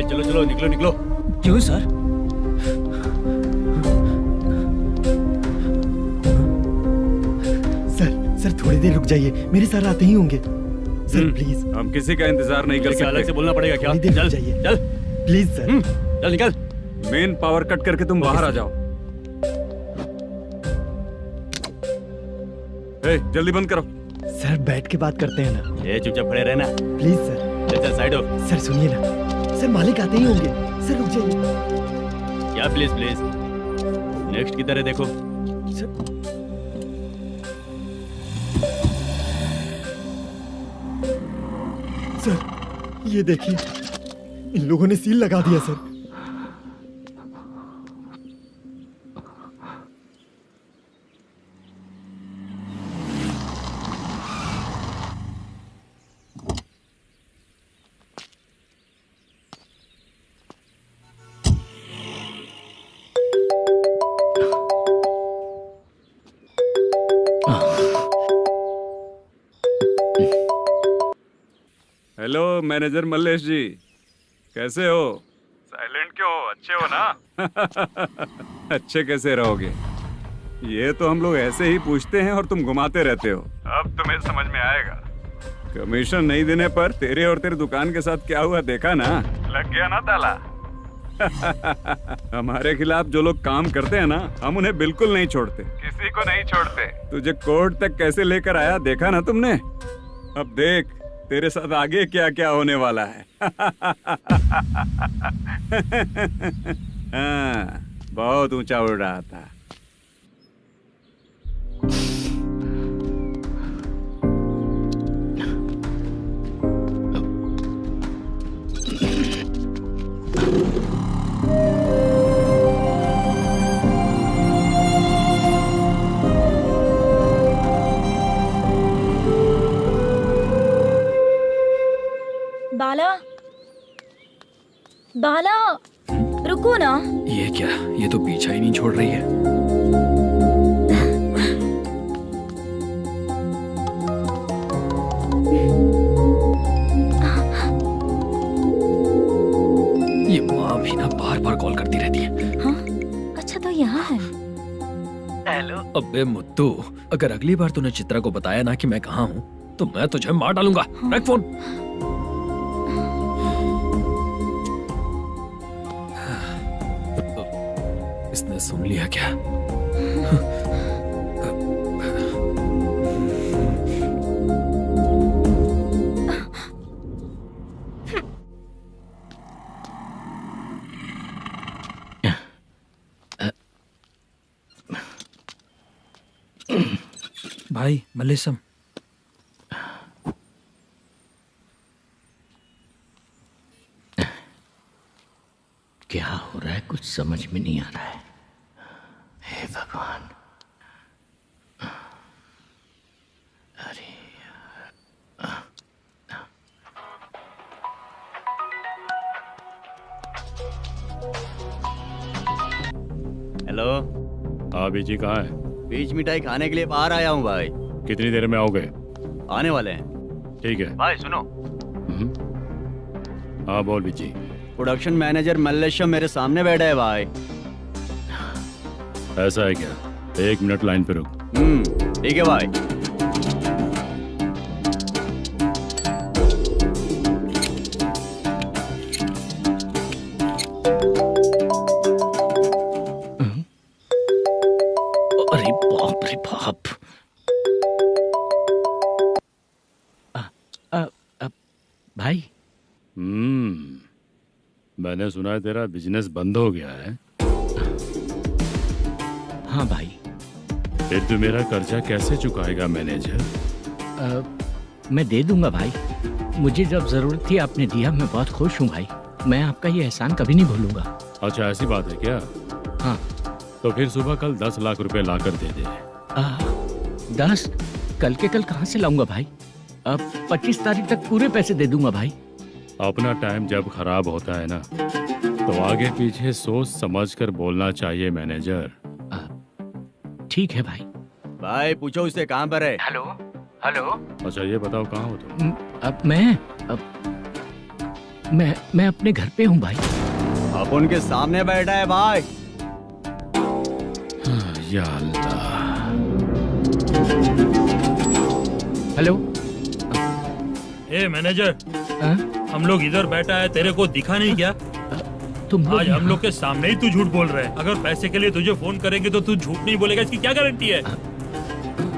चलो चलो निकलो निकलो। क्यों सर? सर थोड़ी देर रुक जाइए, मेरे सर आते ही होंगे। Sir please. हम किसी का इंतजार नहीं कर सकते। अलग से बोलना पड़ेगा क्या? चल जाइए, चल प्लीज सर। चल निकल। मेन पावर कट करके तुम बाहर आ जाओ। जल्दी बंद करो। सर बैठ के बात करते हैं ना। ये चुपचाप खड़े रहना प्लीज सर। चल साइड हो। सर सुनिए ना, सर मालिक आते ही होंगे। सर रुक जाइए। क्या प्लीज प्लीज? नेक्स्ट की तरह देखो। सर ये देखिए, इन लोगों ने सील लगा दिया सर। हेलो मैनेजर मल्लेश जी, कैसे हो? साइलेंट क्यों हो? अच्छे हो ना? अच्छे कैसे रहोगे? ये तो हम लोग ऐसे ही पूछते हैं और तुम घुमाते रहते हो। अब तुम्हें समझ में आएगा। कमीशन नहीं देने पर तेरे और तेरी दुकान के साथ क्या हुआ देखा ना? लग गया ना ताला। हमारे खिलाफ जो लोग काम करते हैं ना, हम उन्हें बिल्कुल नहीं छोड़ते, किसी को नहीं छोड़ते। तुझे कोर्ट तक कैसे लेकर आया देखा ना तुमने? अब देख तेरे साथ आगे क्या क्या होने वाला है। हाँ, बहुत ऊंचा उड़ रहा था। बाला, बाला, रुको ना। ये क्या? ये तो पीछा ही नहीं छोड़ रही है। ये माँ भी ना बार बार कॉल करती रहती है। हाँ? अच्छा तो यहाँ है। हेलो। अबे मुत्तू, अगर अगली बार तूने चित्रा को बताया ना कि मैं कहाँ हूँ तो मैं तुझे मार डालूंगा। रख फोन। इसने सुन लिया क्या? भाई मल्लेशम, क्या हो रहा है कुछ समझ में नहीं आ रहा है। हे भगवान। अरे हेलो। हाँ बीजी कहाँ है? बीच मिठाई खाने के लिए बाहर आया हूँ भाई। कितनी देर में आओगे? आने वाले हैं। ठीक है। भाई सुनो, हाँ बोल बीजी। प्रोडक्शन मैनेजर मल्लेशम मेरे सामने बैठा है भाई। ऐसा है क्या? 1 मिनट लाइन पे रुक। ठीक है भाई। अरे बाप रे बाप। भाई। मैंने सुना है तेरा बिजनेस बंद हो गया है। हाँ भाई। फिर तू मेरा कर्जा कैसे चुकाएगा मैनेजर? मैं दे दूंगा भाई। मुझे जब जरूरत थी आपने दिया, मैं बहुत खुश हूँ भाई। मैं आपका ये एहसान कभी नहीं भूलूंगा। अच्छा ऐसी बात है क्या? हाँ। तो फिर सुबह कल 10 लाख रुपए लाकर दे दे। 10? कल के कल कहाँ से लाऊंगा भाई? अब 25 तारीख तक पूरे पैसे दे दूंगा भाई। अपना टाइम जब खराब होता है ना, तो आगे पीछे सोच समझ कर बोलना चाहिए मैनेजर। ठीक है भाई। भाई पूछो उससे कहाँ पर है। Hello hello. अच्छा ये बताओ कहाँ हो तुम? अब मैं अपने घर पे हूँ भाई। अब उनके सामने बैठा है भाई। या अल्लाह। हेलो। ए मैनेजर, हम लोग इधर बैठा है, तेरे को दिखा नहीं क्या? तुम आज हम लोग के सामने ही तू झूठ बोल रहा है। अगर पैसे के लिए तुझे फोन करेंगे तो तू झूठ नहीं बोलेगा, इसकी क्या गारंटी है?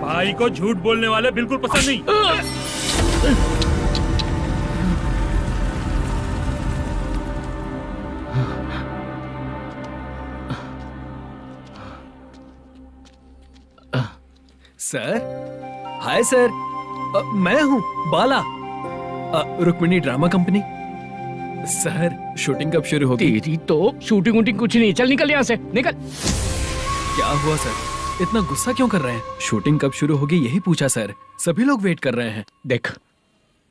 भाई को झूठ बोलने वाले बिल्कुल पसंद नहीं। सर, हाय सर, मैं हूँ Bala, Rukmini drama company. Sir shooting कब शुरू होगी? तेरी तो शूटिंग वूटिंग कुछ नहीं। चल निकल यहाँ से, निकल। क्या हुआ सर, इतना गुस्सा क्यों कर रहे हैं? शूटिंग कब शुरू होगी यही पूछा सर, सभी लोग वेट कर रहे हैं। देख,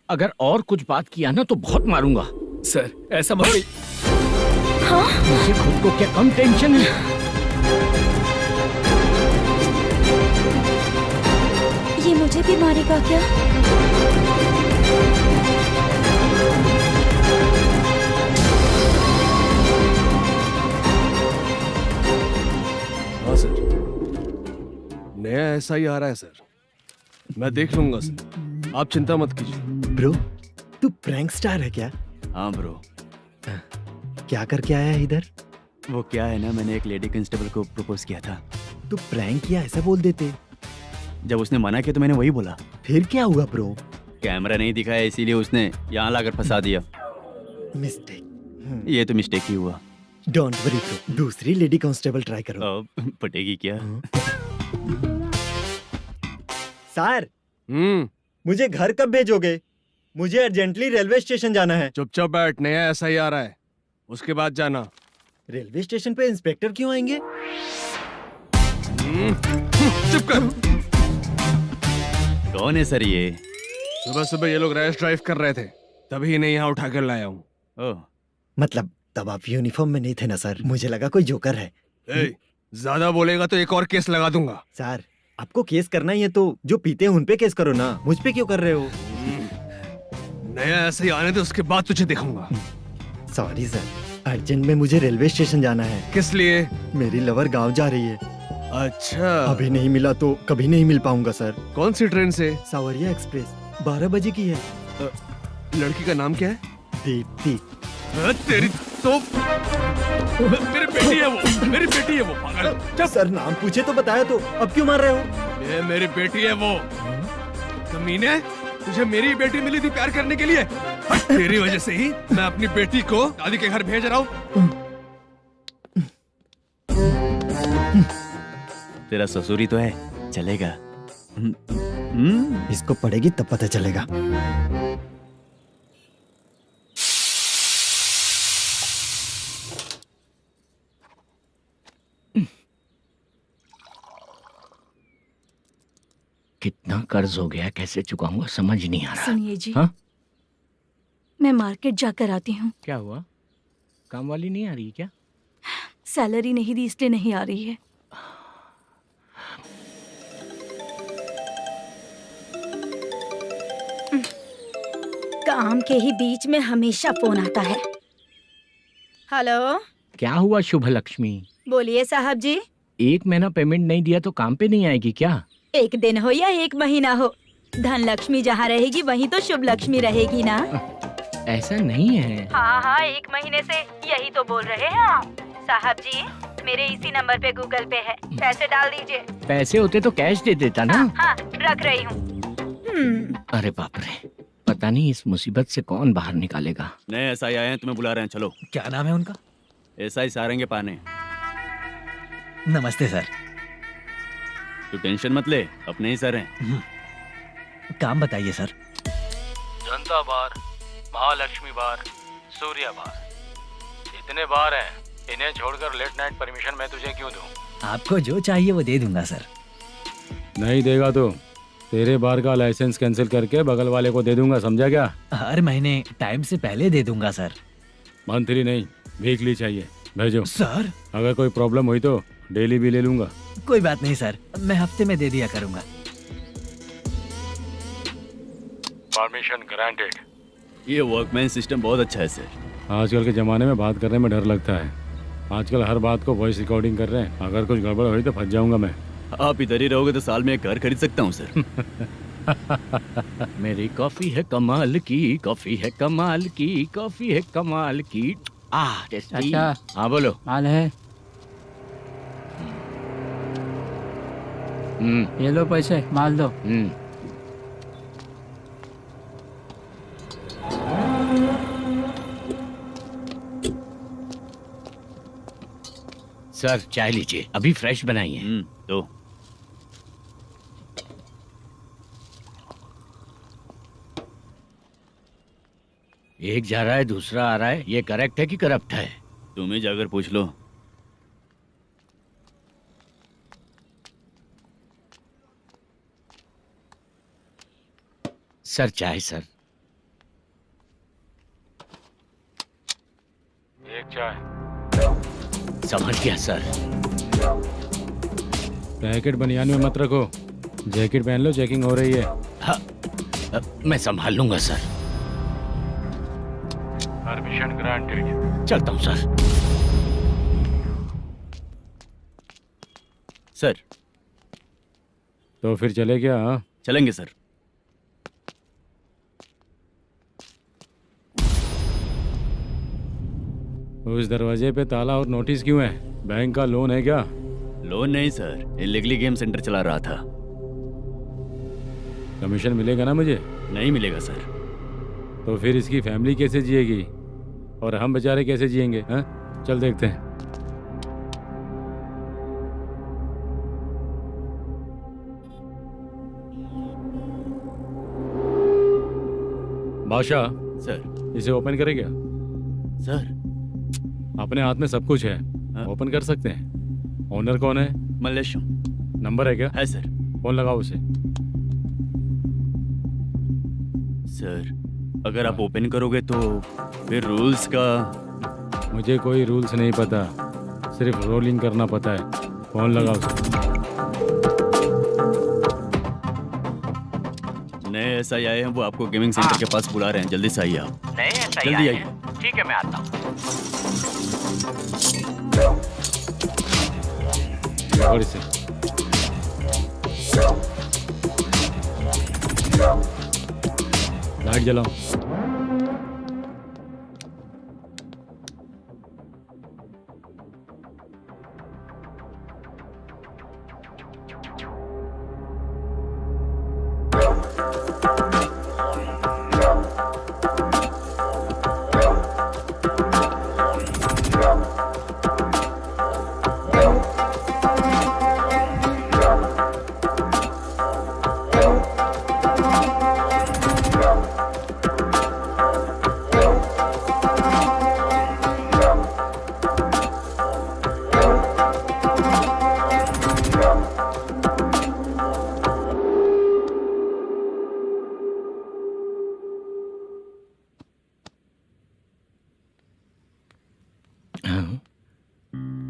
अगर और कुछ बात किया ना तो बहुत मारूंगा। सर ऐसा मत। मुझे खुद को क्या कम टेंशन है? ये मुझे भी मारेगा क्या? हाँ सर, नया ऐसा ही आ रहा है सर। मैं देख लूंगा सर, आप चिंता मत कीजिए। ब्रो, तू प्रैंक स्टार है क्या? हाँ ब्रो। क्या करके आया है इधर? वो क्या है ना, मैंने एक लेडी कांस्टेबल को प्रपोज किया था। तू प्रैंक किया ऐसा बोल देते। जब उसने मना किया तो मैंने वही बोला। फिर क्या हुआ ब्रो? कैमरा नहीं दिखाया इसीलिए उसने यहाँ लाकर फंसा दिया। मिस्टेक। ये तो मिस्टेक ही हुआ। डोंट वरी ब्रो, दूसरी लेडी कांस्टेबल ट्राई करो। पटेगी क्या? सर, मुझे घर कब भेजोगे? मुझे अर्जेंटली रेलवे स्टेशन जाना है। चुपचाप बैठ, नया ऐसा ही आ रहा है, उसके बाद जाना। रेलवे स्टेशन पे इंस्पेक्टर क्यों आएंगे? चुप कर। कौन है सर ये? सुबह सुबह ये लोग रैश ड्राइव कर रहे थे, तभी इन्हें यहाँ उठा कर लाया हूँ। मतलब तब आप यूनिफॉर्म में नहीं थे ना सर, मुझे लगा कोई जोकर है। ज्यादा बोलेगा तो एक और केस लगा दूंगा। सर, आपको केस करना ही है तो जो पीते हैं उन पे केस करो ना, मुझ पे क्यों कर रहे हो? नया ऐसे ही आने दे, उसके बाद तुझे दिखाऊंगा। सॉरी सर, अर्जेंट में मुझे रेलवे स्टेशन जाना है। किस लिए? मेरी लवर गांव जा रही है। अच्छा, अभी नहीं मिला तो कभी नहीं मिल पाऊंगा सर। कौन सी ट्रेन से? सावरिया एक्सप्रेस। 12 बजे की है। लड़की का नाम क्या है? दीप्ति। तेरी तो मेरी बेटी है वो, मेरी बेटी है वो पागल। जब सर नाम पूछे तो बताया तो अब क्यों मार रहे हो? ये मेरी बेटी है वो। कमीने, तुझे मेरी बेटी मिली थी प्यार करने के लिए। तेरी वजह से ही मैं अपनी बेटी को दादी के घर भेज रहा हूँ। तेरा ससुरी तो है, चलेगा। इसको पढ़ेगी तब पता चलेगा। कितना कर्ज हो गया, कैसे चुकाऊंगा समझ नहीं आ रहा। सुनिए जी, हाँ? मैं मार्केट जाकर आती हूँ। क्या हुआ? काम वाली नहीं आ रही क्या? सैलरी नहीं दी इसलिए नहीं आ रही है। काम के ही बीच में हमेशा फोन आता है। हेलो, क्या हुआ शुभ लक्ष्मी? बोलिए साहब जी। 1 महीना पेमेंट नहीं दिया तो काम पे नहीं आएगी क्या? 1 दिन हो या 1 महीना हो, धन लक्ष्मी जहाँ रहेगी वहीं तो शुभ लक्ष्मी रहेगी ना। ऐसा नहीं है। हाँ हाँ, 1 महीने से यही तो बोल रहे हैं आप। साहब जी, मेरे इसी नंबर पे गूगल पे है, पैसे डाल दीजिए। पैसे होते तो कैश दे देता ना। हाँ, रख रही हूँ। अरे बाप रे, पता नहीं इस मुसीबत से कौन बाहर निकालेगा। नए एसआई आए हैं, तुम्हें बुला रहे हैं, चलो। क्या नाम है उनका? एसआई सारंगे पाने। नमस्ते सर। तू टेंशन मत ले, अपने ही सर हैं। काम बताइए सर। जनता बार, महालक्ष्मी बार, सूर्या बार, इतने बार हैं। इन्हें छोड़कर लेट नाइट परमिशन मैं तुझे क्यों दूं? आपको जो चाहिए वो दे दूंगा सर। नहीं देगा तो तेरे बार का लाइसेंस कैंसिल करके बगल वाले को दे दूंगा, समझा क्या? हर महीने टाइम से पहले दे दूंगा सर। मंथली नहीं, वीकली चाहिए, भेजो। सर, अगर कोई प्रॉब्लम हुई तो डेली भी ले लूंगा। कोई बात नहीं सर, मैं हफ्ते में दे दिया करूंगा। Permission granted. ये वर्कमैन सिस्टम बहुत अच्छा है सर। आजकल के जमाने में बात करने में डर लगता है। आजकल हर बात को वॉइस रिकॉर्डिंग कर रहे हैं। अगर कुछ गड़बड़ हुई तो फंस जाऊंगा मैं। आप इधर ही रहोगे तो साल में एक घर खरीद सकता हूँ सर। मेरी कॉफी है कमाल की, कॉफी है कमाल की, कॉफी है कमाल की। टेस्टी। अच्छा। हाँ बोलो। माल है, ये लो पैसे, माल दो। सर चाय लीजिए, अभी फ्रेश बनाई है। तो एक जा रहा है दूसरा आ रहा है, ये करेक्ट है कि करप्ट है? तुम ही जाकर पूछ लो। सर चाय सर। एक चाय। समझ गया सर। पैकेट बनियान में मत रखो, जैकेट पहन लो, चेकिंग हो रही है। हाँ, मैं संभाल लूंगा सर। Permission granted. चलता हूँ सर। सर तो फिर चले क्या? हाँ? चलेंगे सर। उस दरवाजे पे ताला और नोटिस क्यों है? बैंक का लोन है क्या? लोन नहीं सर, इलीगली गेम सेंटर चला रहा था। कमीशन मिलेगा ना मुझे? नहीं मिलेगा सर। तो फिर इसकी फैमिली कैसे जिएगी और हम बेचारे कैसे जिएंगे? हाँ, चल देखते हैं। बादशाह सर। इसे ओपन करे क्या? सर अपने हाथ में सब कुछ है, ओपन कर सकते हैं। ओनर कौन है? मल्लेशम। नंबर है क्या? है सर। फोन लगाओ उसे। सर अगर आप ओपन करोगे तो फिर रूल्स का। मुझे कोई रूल्स नहीं पता, सिर्फ रोलिंग करना पता है। फोन लगाओ उसे। नए एसआई आए हैं, वो आपको गेमिंग सेंटर के पास बुला रहे हैं, जल्दी से आइए आप। नए एसआई जल्दी आए आइए। हैं। ठीक है मैं आता हूँ। पकड़ इसे। लाइट जलाओ।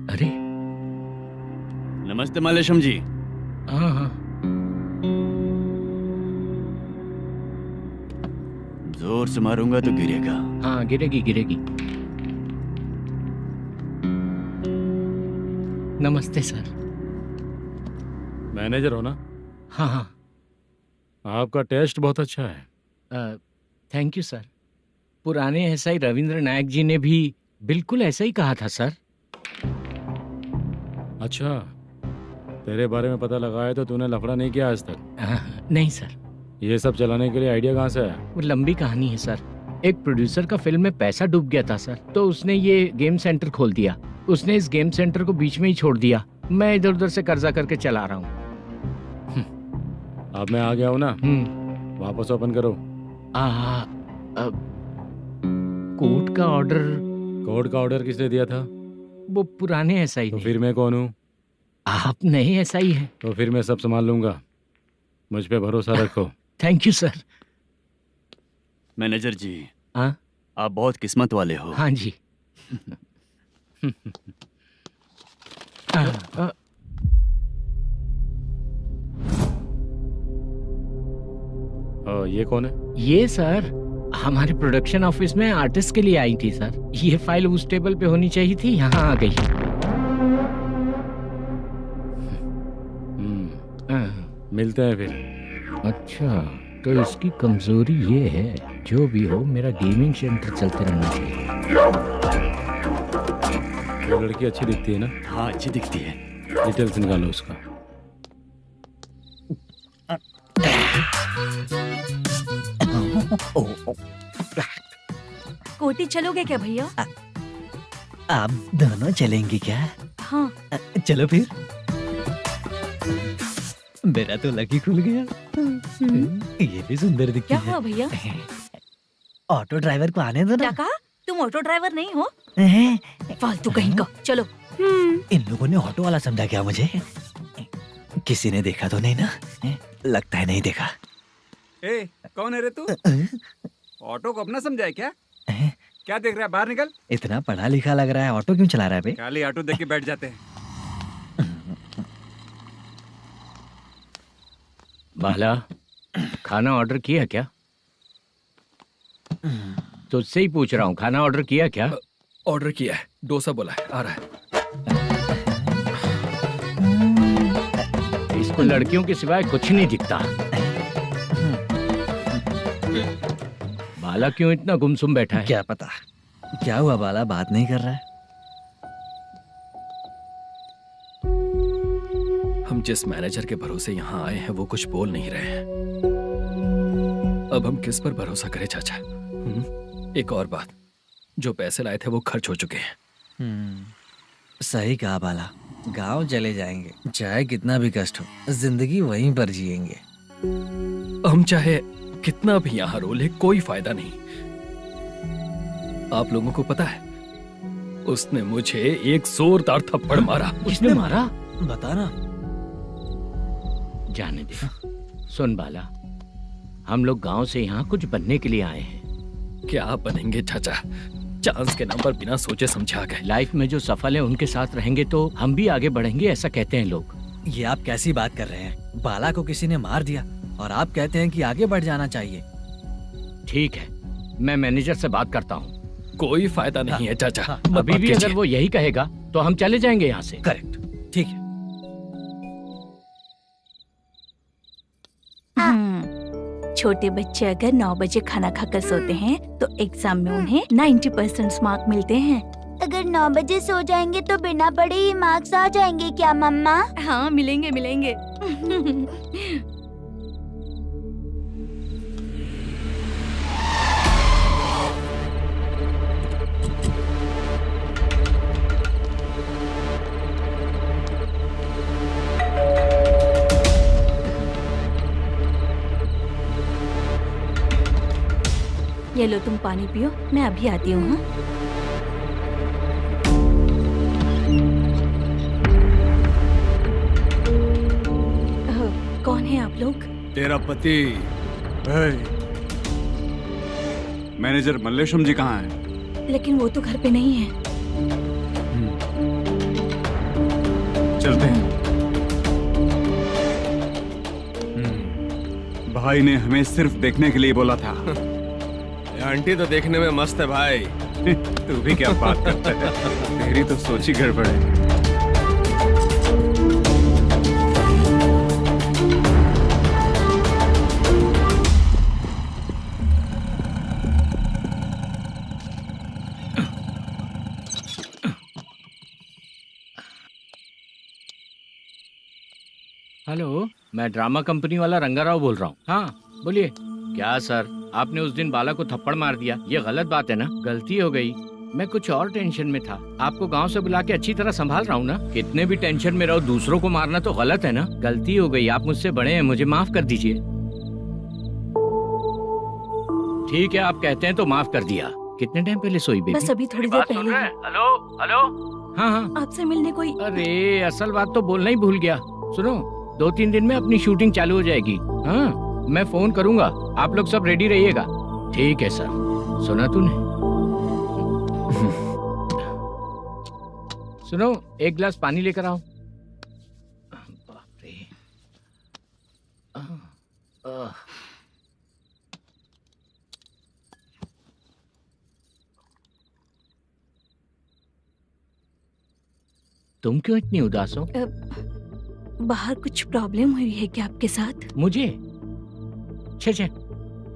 अरे नमस्ते मालेशम जी। हाँ हाँ जोर से मारूंगा तो गिरेगा। हाँ गिरेगी गिरेगी। नमस्ते सर। मैनेजर हो ना? हाँ हाँ। आपका टेस्ट बहुत अच्छा है। Thank you sir. पुराने एसआई रविंद्र नायक जी ने भी बिल्कुल ऐसा ही कहा था सर। अच्छा, तेरे बारे में पता लगा है तो तूने लफड़ा नहीं किया आज तक? नहीं सर। ये सब चलाने के लिए आइडिया कहाँ से आया? वो लंबी कहानी है सर। एक प्रोड्यूसर का फिल्म में पैसा डूब गया था सर, तो उसने ये गेम सेंटर खोल दिया। उसने इस गेम सेंटर को बीच में ही छोड़ दिया। मैं इधर उधर से कर्जा करके चला रहा हूँ। अब मैं आ गया हूँ ना, वापस ओपन करो। कोर्ट का ऑर्डर। कोर्ट का ऑर्डर किसने दिया था? वो पुराने एसआई तो फिर मैं कौन हूँ? आप नए एसआई हैं। तो फिर मैं सब संभाल लूंगा, मुझ पे भरोसा रखो। Thank you sir. मैनेजर जी, हाँ आप बहुत किस्मत वाले हो। हाँ जी। ये कौन है? ये सर हमारे प्रोडक्शन ऑफिस में आर्टिस्ट के लिए आई थी सर। ये फाइल उस टेबल पे होनी चाहिए थी, यहाँ आ गई। मिलते हैं फिर। अच्छा, तो इसकी कमजोरी ये है, जो भी हो मेरा गेमिंग सेंटर चलते रहना चाहिए। वो लड़की अच्छी दिखती है ना? हाँ अच्छी दिखती है। डिटेल्स निकालो उसका। कोटी चलोगे क्या भैया? आप दोनों चलेंगे क्या? हाँ। चलो फिर। मेरा तो लकी खुल गया। ये भी सुंदर दिखती क्या है। हुआ भैया? ऑटो ड्राइवर को आने दो क्या ना। कहा? तुम ऑटो ड्राइवर नहीं हो? फालतू कहीं का। चलो। इन लोगों ने ऑटो वाला समझा क्या मुझे? किसी ने देखा तो नहीं ना? लगता है नहीं देखा। ए, कौन है रे तू? ऑटो को अपना समझा है क्या? क्या देख रहा है? बाहर निकल। इतना पढ़ा लिखा लग रहा है, ऑटो क्यों चला रहा है बे? खाली ऑटो देख के बैठ जाते हैं। बाला, खाना ऑर्डर किया क्या? तुझसे ही पूछ रहा हूँ, खाना ऑर्डर किया क्या? ऑर्डर किया है, डोसा बोला है, आ रहा है। इसको लड़कियों के सिवाय कुछ नहीं दिखता। बाला क्यों इतना गुमसुम बैठा है? क्या पता क्या हुआ, बाला बात नहीं कर रहा है। हम जिस मैनेजर के भरोसे यहाँ आए हैं वो कुछ बोल नहीं रहे हैं। अब हम किस पर भरोसा करें चाचा? एक और बात, जो पैसे लाए थे वो खर्च हो चुके हैं। सही कहा बाला, गांव चले जाएंगे, चाहे कितना भी कष्ट हो, जिंदगी वहीं पर जिएंगे। हम चाहे कितना भी यहाँ रो ले, कोई फायदा नहीं। आप लोगों को पता है, उसने मुझे एक जोरदार थप्पड़ मारा। उसने मारा? बता ना। जाने दे। सुन बाला, हम लोग गांव से यहाँ कुछ बनने के लिए आए हैं। क्या बनेंगे चाचा? चांस के नाम पर बिना सोचे समझे आ गए। लाइफ में जो सफल है उनके साथ रहेंगे तो हम भी आगे बढ़ेंगे, ऐसा कहते हैं लोग। ये आप कैसी बात कर रहे हैं? बाला को किसी ने मार दिया और आप कहते हैं कि आगे बढ़ जाना चाहिए। ठीक है, मैं मैनेजर से बात करता हूँ। कोई फायदा नहीं है चाचा। अभी भी अगर वो यही कहेगा तो हम चले जाएंगे यहाँ से। करेक्ट, ठीक है। छोटे बच्चे अगर 9 बजे खाना खाकर सोते हैं तो एग्जाम में उन्हें 90% मार्क मिलते हैं। अगर 9 बजे सो जाएंगे तो बिना पढ़े ही मार्क्स आ जाएंगे क्या मम्मा? हाँ, मिलेंगे मिलेंगे। ये लो तुम पानी पियो, मैं अभी आती हूँ। हाँ? कौन है आप लोग? तेरा पति। मैनेजर मल्लेशम जी कहाँ हैं? लेकिन वो तो घर पे नहीं है। चलते हैं। भाई ने हमें सिर्फ देखने के लिए बोला था। आंटी तो देखने में मस्त है भाई। तू भी क्या बात करता है? तेरी तो सोच ही गड़बड़ है। हेलो, मैं ड्रामा कंपनी वाला रंगाराव बोल रहा हूँ। हाँ बोलिए। क्या सर, आपने उस दिन बाला को थप्पड़ मार दिया, ये गलत बात है ना? गलती हो गई, मैं कुछ और टेंशन में था। आपको गांव से बुला के अच्छी तरह संभाल रहा हूँ ना। कितने भी टेंशन में रहो, दूसरों को मारना तो गलत है ना। गलती हो गई, आप मुझसे बड़े हैं, मुझे माफ कर दीजिए। ठीक है, आप कहते हैं तो माफ कर दिया। कितने टाइम पहले सोई बेबी? बस अभी थोड़ी देर पहले। Hello hello. हाँ हाँ, आपसे मिलने कोई। अरे असल बात तो बोलना ही भूल गया। सुनो, 2-3 दिन में अपनी शूटिंग चालू हो जाएगी। हाँ, मैं फोन करूंगा, आप लोग सब रेडी रहिएगा। ठीक है सर। सुना तूने? सुनो, एक गिलास पानी लेकर आओ। बाप रे। तुम क्यों इतनी उदास हो? बाहर कुछ प्रॉब्लम हुई है क्या आपके साथ? मुझे? छे,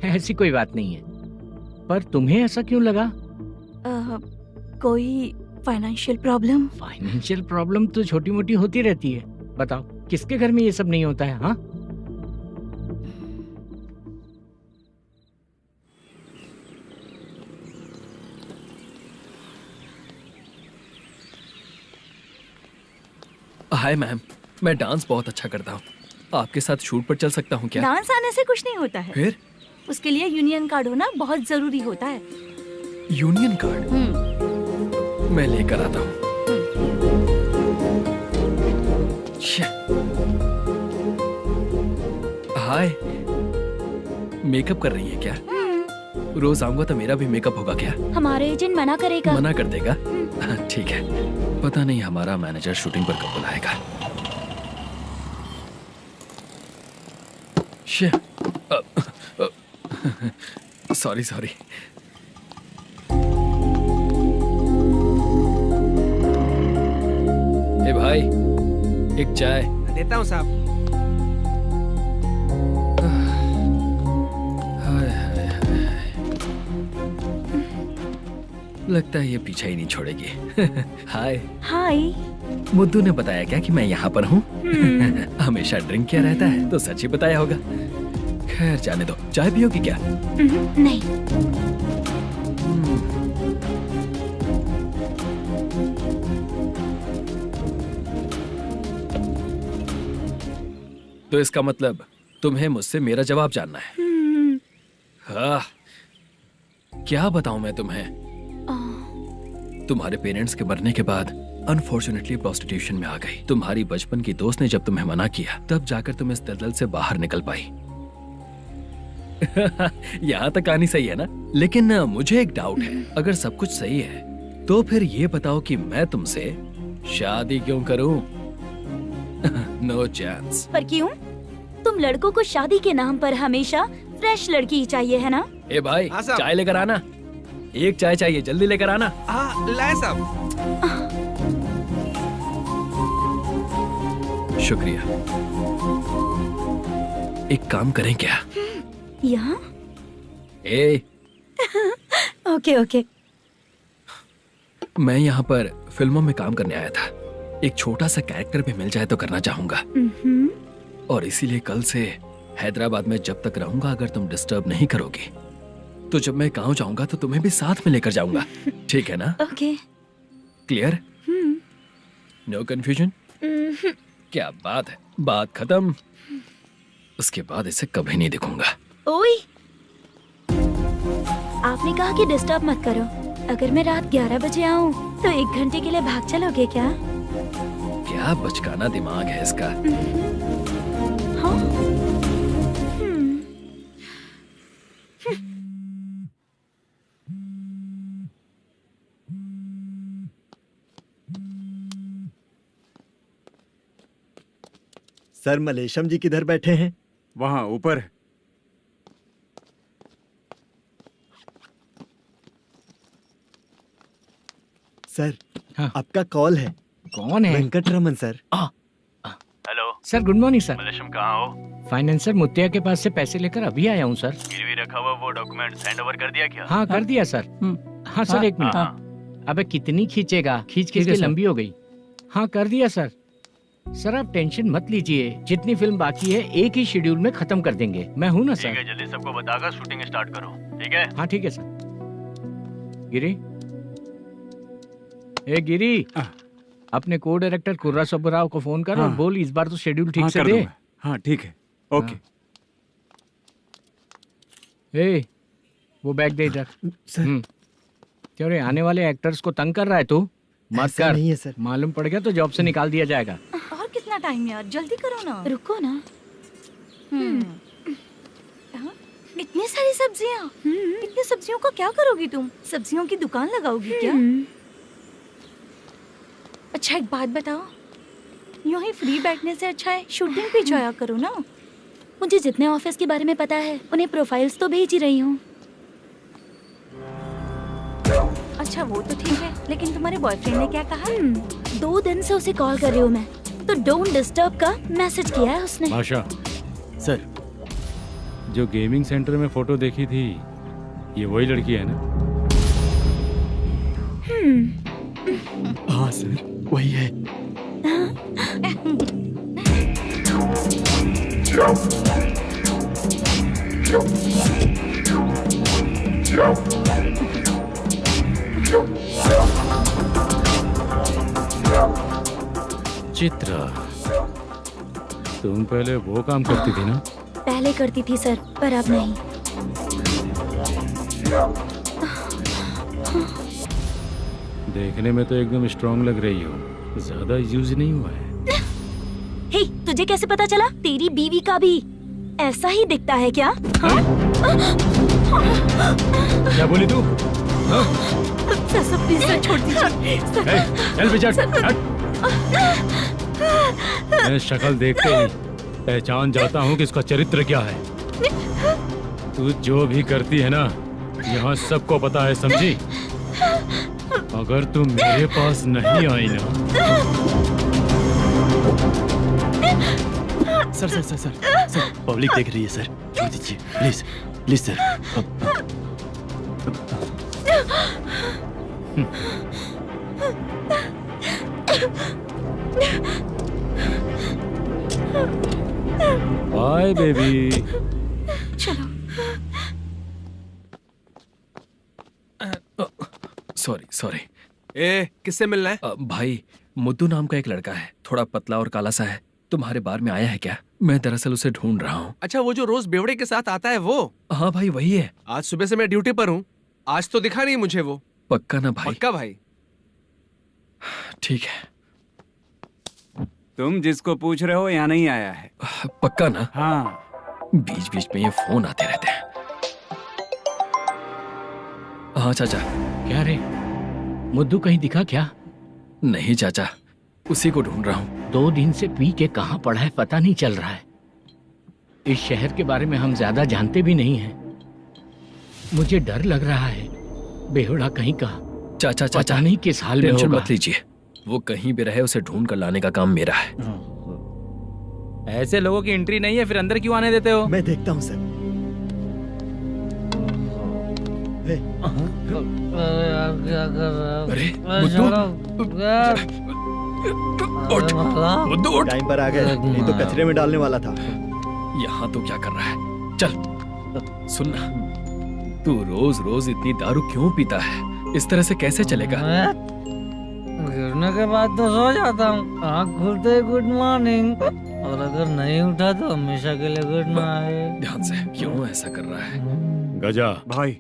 ऐसी कोई बात नहीं है। पर तुम्हें ऐसा क्यों लगा? कोई फाइनेंशियल प्रॉब्लम? फाइनेंशियल प्रॉब्लम तो छोटी मोटी होती रहती है। बताओ, किसके घर में ये सब नहीं होता है? हाँ, हाय मैम, मैं डांस बहुत अच्छा करता हूँ। आपके साथ शूट पर चल सकता हूँ क्या? डांस आने से कुछ नहीं होता है। फिर? उसके लिए यूनियन कार्ड होना बहुत जरूरी होता है। Union card? मैं लेकर आता हूँ। हाय, मेकअप कर रही है क्या? रोज आऊंगा तो मेरा भी मेकअप होगा क्या? हमारे एजेंट मना करेगा। मना कर देगा? ठीक है, पता नहीं हमारा मैनेजर शूटिंग पर कब बुलाएगा। सॉरी। ए भाई, एक चाय। देता हूँ साहब। लगता है ये पीछा ही नहीं छोड़ेगी। हाय। हाय। मुद्दू ने बताया क्या कि मैं यहाँ पर हूँ? हमेशा ड्रिंक किया रहता है तो सच ही बताया होगा। खैर जाने दो, चाय पियोगी क्या? नहीं। तो इसका मतलब तुम्हें मुझसे मेरा जवाब जानना है? हाँ, क्या बताऊं मैं तुम्हें? तुम्हारे पेरेंट्स के मरने के बाद अनफॉर्चुनेटली प्रोस्टिट्यूशन में आ गई। तुम्हारी बचपन की दोस्त ने जब तुम्हें मना किया, तब जाकर तुम इस दलदल से बाहर निकल पाई। यहाँ तक कहानी सही है ना? लेकिन मुझे एक डाउट है। अगर सब कुछ सही है तो फिर ये बताओ कि मैं तुमसे शादी क्यों करूं? No chance. पर क्यों? तुम लड़कों को शादी के नाम पर हमेशा फ्रेश लड़की ही चाहिए, है ना? ए भाई, चाय लेकर आना। एक चाय चाहिए, जल्दी लेकर आना। हाँ, लाए साहब। शुक्रिया। एक काम करें क्या? यहाँ? ए, ओके ओके। मैं यहाँ पर फिल्मों में काम करने आया था। एक छोटा सा कैरेक्टर भी मिल जाए तो करना चाहूंगा। और इसीलिए कल से हैदराबाद में जब तक रहूंगा, अगर तुम डिस्टर्ब नहीं करोगी तो जब मैं गांव जाऊंगा तो तुम्हें भी साथ में लेकर जाऊंगा। ठीक है ना? ओके। क्लियर? No confusion? क्या बात है, बात खत्म। उसके बाद इसे कभी नहीं दिखूंगा। ओए, आपने कहा कि डिस्टर्ब मत करो। अगर मैं रात 11 बजे आऊँ तो 1 घंटे के लिए भाग चलोगे क्या? क्या बचकाना दिमाग है इसका। हाँ? सर मलेशम जी किधर बैठे हैं? वहाँ ऊपर। सर हाँ। आपका कॉल है। कौन है? Venkataraman sir. Hello sir good morning sir. Malesham, कहाँ हो? फाइनेंसर मुत्तिया के पास से पैसे लेकर अभी आया हूँ सर। गिरवी रखा हुआ वो डॉक्यूमेंट हैंड ओवर कर दिया क्या? हाँ कर दिया सर। हाँ सर, 1 मिनट। अबे कितनी खींचेगा, खींच खींच के लंबी हो गई। हाँ कर दिया सर। सर आप टेंशन मत लीजिए, जितनी फिल्म बाकी है एक ही शेड्यूल में खत्म कर देंगे। मैं हूँ ना ठीक सर। है, जल्दी सबको बताकर शूटिंग स्टार्ट करो। ठीक है? हाँ ठीक है सर। गिरी, ए गिरी, अपने को डायरेक्टर कुर्रा सुब्बराव को फोन कर और बोल इस बार तो शेड्यूल ठीक से दे। हाँ ठीक है, ओके। ए, वो बैग दे इधर। सर क्यों रे, आने वाले एक्टर्स को तंग कर रहा है तू? मत ऐसा कर। नहीं है सर। मालूम पड़ गया तो जॉब से निकाल दिया जाएगा। और कितना टाइम यार, जल्दी करो ना। रुको ना। हाँ? इतनी सारी सब्जियाँ, इतनी सब्जियों का क्या करोगी तुम? सब्जियों की दुकान लगाओगी क्या? अच्छा एक बात बताओ, यूं ही फ्री बैठने से अच्छा है शूटिंग पे जाया करो ना। मुझे जितने ऑफिस के बारे में पता है उन्हें प्रोफाइल्स तो भेज ही रही हूँ। अच्छा वो तो ठीक है, लेकिन तुम्हारे बॉयफ्रेंड ने क्या कहा? 2 दिन से उसे कॉल कर रही हूँ मैं, तो डोंट डिस्टर्ब का मैसेज किया है उसने। आशा, सर जो गेमिंग सेंटर में फोटो देखी थी, ये वही लड़की है ना? हाँ सर वही है। चित्रा, तुम पहले वो काम करती थी ना? पहले करती थी सर, पर अब नहीं। देखने में तो एकदम स्ट्रांग लग रही हो, ज्यादा यूज नहीं हुआ है। हे, तुझे कैसे पता चला? तेरी बीवी का भी ऐसा ही दिखता है क्या? हाँ? क्या बोली तू? सर प्लीज सर छोड़ दीजिए। चल बेटा, मैं शक्ल देखते ही पहचान जाता हूँ कि इसका चरित्र क्या है। तू जो भी करती है ना, यहाँ सबको पता है, समझी? अगर तू मेरे पास नहीं आई ना। सर पब्लिक देख रही है सर, छोड़ दीजिए please please sir. Bye baby. चलो। Sorry sorry. ए, किससे मिलना है? भाई, मुद्दू नाम का एक लड़का है, थोड़ा पतला और काला सा है। तुम्हारे बार में आया है क्या? मैं दरअसल उसे ढूंढ रहा हूँ। अच्छा, वो जो रोज बेवड़े के साथ आता है वो? हाँ भाई वही है। आज सुबह से मैं ड्यूटी पर हूँ, आज तो दिखा नहीं मुझे वो। पक्का ना भाई? पक्का भाई। ठीक है। तुम जिसको पूछ रहे हो यहाँ नहीं आया है। पक्का ना? हाँ। बीच बीच में ये फोन आते रहते हैं। हाँ चाचा। क्या रे, मुद्दू कहीं दिखा क्या? नहीं चाचा, उसी को ढूंढ रहा हूँ। 2 दिन से पी के कहाँ पड़ा है पता नहीं चल रहा है। इस शहर के बारे में हम ज्यादा जानते भी नहीं हैं। मुझे डर लग रहा है, बेहुड़ा कहीं का। चाचा चाचा नहीं किस हाल में टेंशन होगा। मत लीजिए, वो कहीं भी रहे उसे ढूंढ कर लाने का काम मेरा है। ऐसे लोगों की एंट्री नहीं है, फिर अंदर क्यों आने देते हो? मैं देखता हूँ सर। यार क्या कर रहा है? अरे, छोड़ो यार। उठ, बुद्धू उठ। टाइम पर आ गए, नहीं तो कचरे में डालने वाला था। यहाँ तो क्या कर रहा है? चल सुनना, तू रोज रोज इतनी दारू क्यों पीता है? इस तरह से कैसे चलेगा? गिरने के बाद तो सो जाता हूँ, आँख खुलते ही गुड मॉर्निंग, और अगर नहीं उठा तो हमेशा के लिए गुड नाइट। ध्यान से, क्यों ऐसा कर रहा है? गजा भाई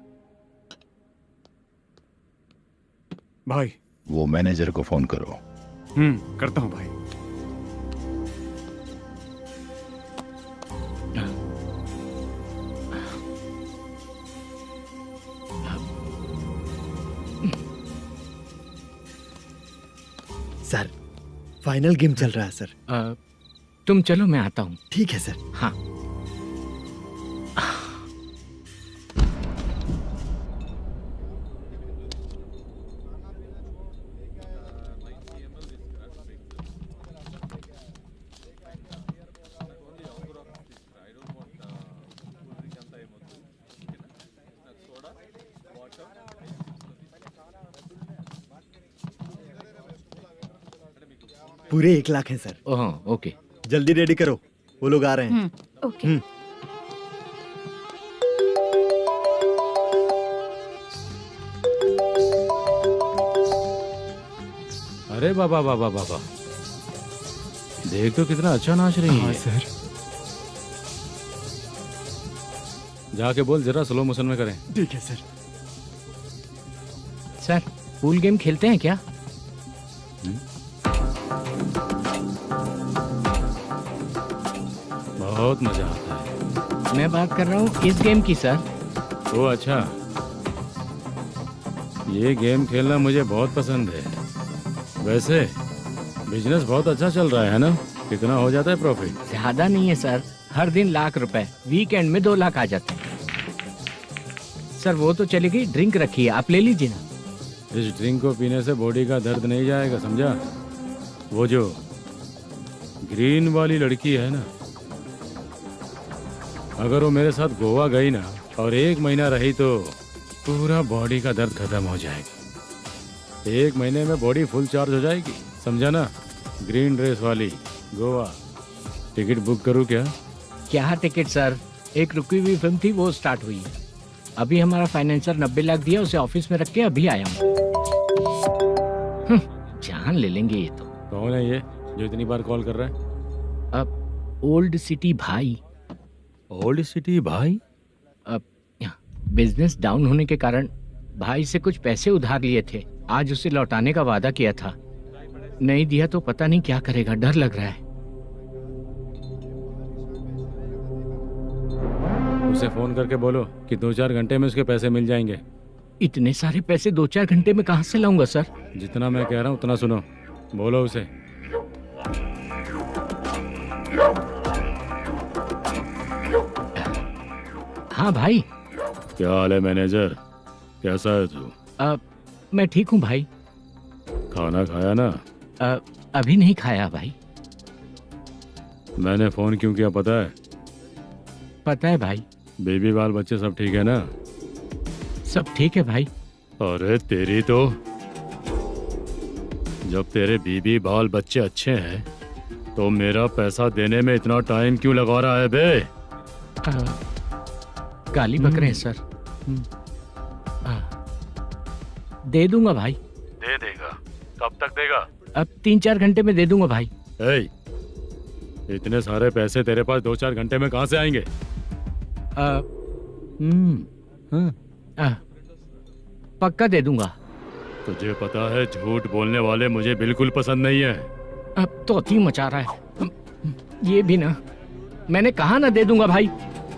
भाई वो मैनेजर को फोन करो। करता हूँ भाई। सर फाइनल गेम चल रहा है सर। तुम चलो, मैं आता हूँ। ठीक है सर। हाँ। पूरे 1 लाख हैं सर। ओह ओके, जल्दी रेडी करो, वो लोग आ रहे हैं। ओके। अरे बाबा बाबा बाबा, देख तो कितना अच्छा नाच रही है। सर जाके बोल जरा स्लो मोशन में करें। ठीक है सर। सर पूल गेम खेलते हैं क्या? बहुत मजा आता है। मैं बात कर रहा हूँ इस गेम की सर। ओ अच्छा, ये गेम खेलना मुझे बहुत पसंद है। वैसे बिजनेस बहुत अच्छा चल रहा है ना? कितना हो जाता है प्रॉफिट? ज्यादा नहीं है सर, हर दिन लाख रुपए, वीकेंड में 2 लाख आ जाते हैं। सर वो तो चलेगी, ड्रिंक रखी है, आप ले लीजिए ना। इस ड्रिंक को पीने से बॉडी का दर्द नहीं जाएगा, समझा? वो जो ग्रीन वाली लड़की है ना, अगर वो मेरे साथ गोवा गई ना और 1 महीना रही तो पूरा बॉडी का दर्द खत्म हो जाएगा। 1 महीने में बॉडी फुल चार्ज हो जाएगी, समझा ना? ग्रीन ड्रेस वाली गोवा। टिकट बुक करूँ क्या? क्या टिकट सर, एक रुकी हुई फिल्म थी, वो स्टार्ट हुई है। अभी हमारा फाइनेंसर 90 लाख दिया, उसे ऑफिस में रख के अभी आया हूँ। जान ले लेंगे ये तो। कौन है ये जो इतनी बार कॉल कर रहा है? अब ओल्ड सिटी भाई। ओल्ड सिटी भाई? अब बिजनेस डाउन होने के कारण भाई से कुछ पैसे उधार लिए थे, आज उसे लौटाने का वादा किया था। नहीं दिया तो पता नहीं क्या करेगा, डर लग रहा है। उसे फोन करके बोलो कि 2-4 घंटे में उसके पैसे मिल जाएंगे। इतने सारे पैसे 2-4 घंटे में कहाँ से लाऊंगा सर? जितना मैं कह रहा हूँ उतना सुनो, बोलो उसे। हाँ भाई। क्या हाल है मैनेजर, कैसा है तू? मैं ठीक हूँ भाई। खाना खाया ना? अभी नहीं खाया भाई। मैंने फोन क्यों किया पता है? पता है भाई। बेबी बाल बच्चे सब ठीक है ना? सब ठीक है भाई। अरे तेरी तो, जब तेरे बीबी बाल बच्चे अच्छे हैं तो मेरा पैसा देने में इतना टाइम क्यों लगा रहा है बे? गाली बक रहे हैं सर। दे दूंगा भाई। दे देगा? कब तक देगा? अब 3-4 घंटे में दे दूंगा भाई। इतने सारे पैसे तेरे पास 2-4 घंटे में कहाँ से आएंगे? पक्का दे दूंगा। तुझे पता है झूठ बोलने वाले मुझे बिल्कुल पसंद नहीं है। अब तो थी मचा रहा है ये भी ना। मैंने कहा ना दे दूंगा भाई।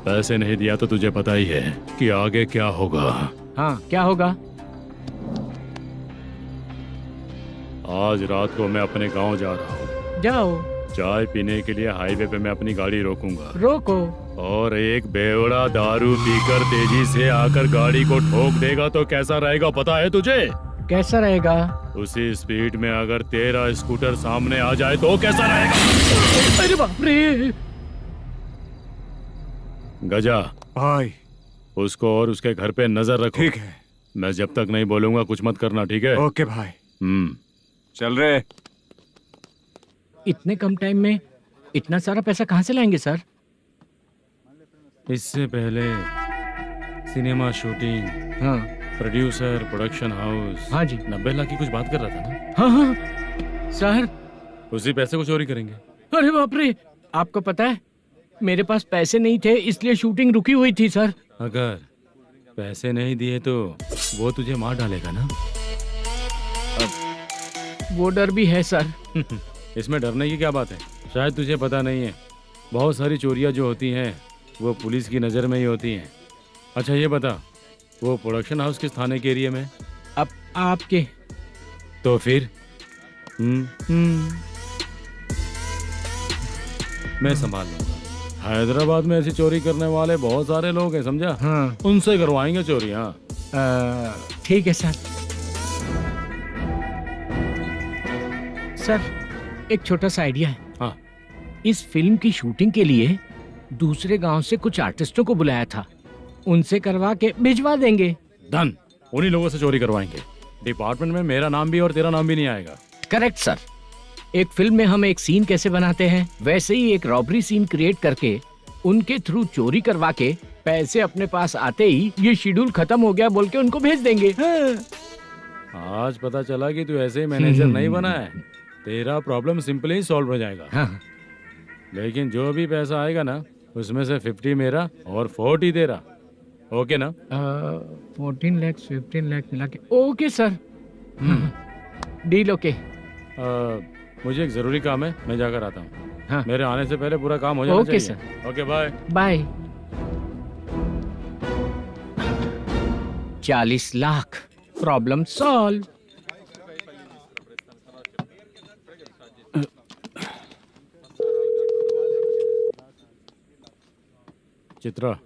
पैसे नहीं दिया तो तुझे पता ही है कि आगे क्या होगा। हाँ क्या होगा? आज रात को मैं अपने गांव जा रहा हूँ। जाओ। चाय पीने के लिए हाईवे पे मैं अपनी गाड़ी रोकूंगा। रोको। और एक बेवड़ा दारू पीकर तेजी से आकर गाड़ी को ठोक देगा तो कैसा रहेगा पता है तुझे? कैसा रहेगा? उसी स्पीड में अगर तेरा स्कूटर सामने आ जाए तो कैसा रहेगा? अरे बाप रे। गजा भाई, उसको और उसके घर पे नजर रखो। ठीक है। मैं जब तक नहीं बोलूंगा कुछ मत करना, ठीक है? ओके भाई। चल रहे। इतने कम टाइम में इतना सारा पैसा कहाँ से लाएंगे सर? इससे पहले सिनेमा शूटिंग, हाँ प्रोड्यूसर, प्रोडक्शन हाउस, हाँ जी 90 लाख की कुछ बात कर रहा था ना? हाँ हाँ सर। उसी पैसे को चोरी करेंगे। अरे बाप रे, आपको पता है मेरे पास पैसे नहीं थे इसलिए शूटिंग रुकी हुई थी सर। अगर पैसे नहीं दिए तो वो तुझे मार डालेगा ना? वो डर भी है सर। इसमें डरने की क्या बात है? शायद तुझे पता नहीं है, बहुत सारी चोरियां जो होती हैं वो पुलिस की नज़र में ही होती हैं। अच्छा ये बता, वो प्रोडक्शन हाउस किस थाने के एरिया में? अब आपके। तो फिर मैं संभाल लूंगा। हैदराबाद में ऐसी चोरी करने वाले बहुत सारे लोग हैं, समझा? हाँ उनसे करवाएंगे चोरी। हाँ ठीक है सर। सर एक छोटा सा आइडिया है। हाँ। इस फिल्म की शूटिंग के लिए दूसरे गांव से कुछ आर्टिस्टों को बुलाया था, उनसे करवा के भिजवा देंगे। डन, उन्हीं लोगों से चोरी करवाएंगे। डिपार्टमेंट में मेरा नाम भी और तेरा नाम भी नहीं आएगा। Correct sir. एक फिल्म में हम एक सीन कैसे बनाते हैं वैसे ही एक रॉबरी सीन क्रिएट करके उनके थ्रू चोरी करवा के पैसे अपने पास आते ही ये शेड्यूल खत्म हो गया बोल के उनको भेज देंगे। आज पता चला कि तू ऐसे ही मैनेजर नहीं बना है। तेरा प्रॉब्लम सिंपली ही सॉल्व हो जाएगा। हाँ। लेकिन जो भी पैसा आएगा ना उसमें से 50 मेरा और 40 तेरा। ओके ना? 14 लाख 15 लाख मिला के। Okay sir. Deal okay. मुझे एक जरूरी काम है, मैं जाकर आता हूँ। हाँ। मेरे आने से पहले पूरा काम हो जाना ओके चाहिए। Sir. Okay bye bye. 40 lakh problem solve. Chitra,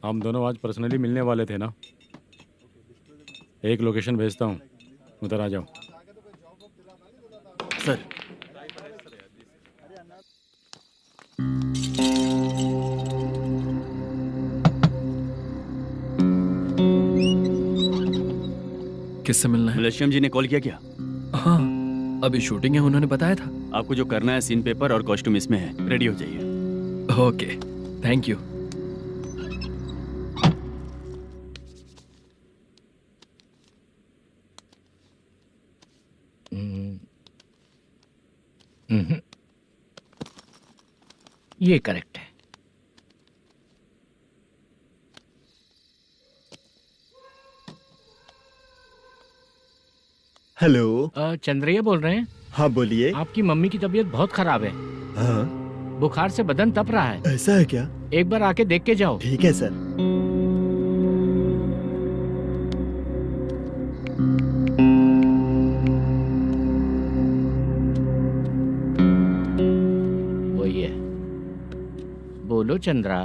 हम दोनों आज पर्सनली मिलने वाले थे ना? एक लोकेशन भेजता हूँ, उधर आ जाओ। सर किससे मिलना है? मलेशियम जी ने कॉल किया क्या? हाँ, अभी शूटिंग है, उन्होंने बताया था। आपको जो करना है, सीन पेपर और कॉस्ट्यूम इसमें है, रेडी हो जाइए। Okay, thank you. ये करेक्ट है। हेलो। चंद्रैया बोल रहे हैं? हाँ बोलिए। आपकी मम्मी की तबीयत बहुत खराब है। हाँ। बुखार से बदन तप रहा है। ऐसा है क्या? एक बार आके देख के जाओ। ठीक है सर। वही है। बोलो चंद्रा।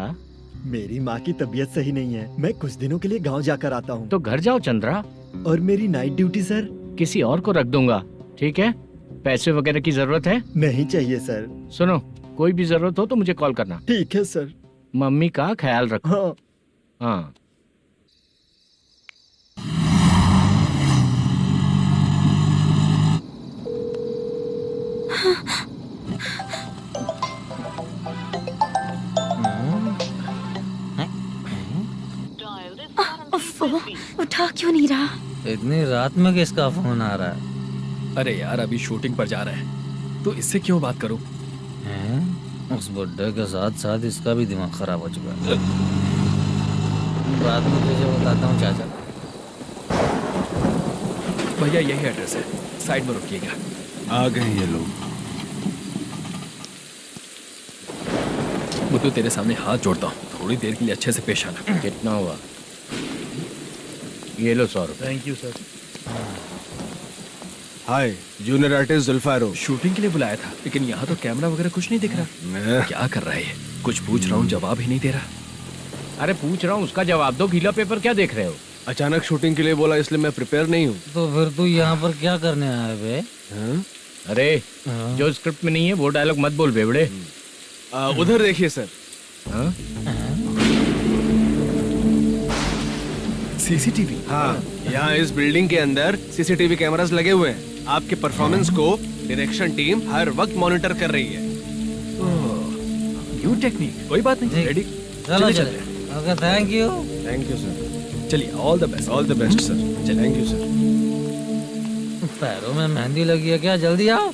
मेरी माँ की तबीयत सही नहीं है, मैं कुछ दिनों के लिए गांव जाकर आता हूँ। तो घर जाओ चंद्रा। और मेरी नाइट ड्यूटी सर? किसी और को रख दूंगा, ठीक है? पैसे वगैरह की जरूरत है? नहीं चाहिए सर। सुनो, कोई भी जरूरत हो तो मुझे कॉल करना। ठीक है सर। मम्मी का ख्याल रखो। हाँ। हाँ। उठा क्यों नहीं रहा? इतनी रात में किसका फोन आ रहा है? अरे यार, अभी शूटिंग पर जा रहे हैं, तो इससे क्यों बात करूं? उस बुड्ढे के साथ साथ इसका भी दिमाग खराब हो चुका है। रात में तुझे बताता हूँ चाचा। भैया यही एड्रेस है, साइड में रुकिएगा। आ गए ये लोग। मुझे तेरे सामने हाथ जोड़ता हूँ, थोड़ी देर के लिए अच्छे से पेश आना। कितना हुआ? ये लो 100 रुपए। Thank you sir. Hi, junior artist Zulfar हो। शूटिंग के लिए बुलाया था, लेकिन यहाँ तो कैमरा वगैरह कुछ नहीं दिख रहा। क्या कर रहा है ये? कुछ पूछ रहा हूँ, जवाब ही नहीं दे रहा। अरे पूछ रहा हूँ, उसका जवाब दो। गीला पेपर क्या देख रहे हो? अचानक शूटिंग के लिए बोला, इसलिए मैं प्रिपेयर नहीं हूँ। तो फिर तू यहाँ पर क्या करने आया बे? अरे जो स्क्रिप्ट में नहीं है वो डायलॉग मत बोल बेवड़े। उधर देखिए सर। सीसीटीवी? हाँ, यहाँ इस बिल्डिंग के अंदर सीसीटीवी कैमरास लगे हुए हैं। आपके परफॉर्मेंस को डायरेक्शन टीम हर वक्त मॉनिटर कर रही है। न्यू टेक्निक, कोई बात नहीं, रेडी। चलो चले। Okay, thank you. Thank you sir. चलिए, all the best. All the best sir. Thank you sir. पैरों में मेहंदी लगी है क्या? जल्दी आओ।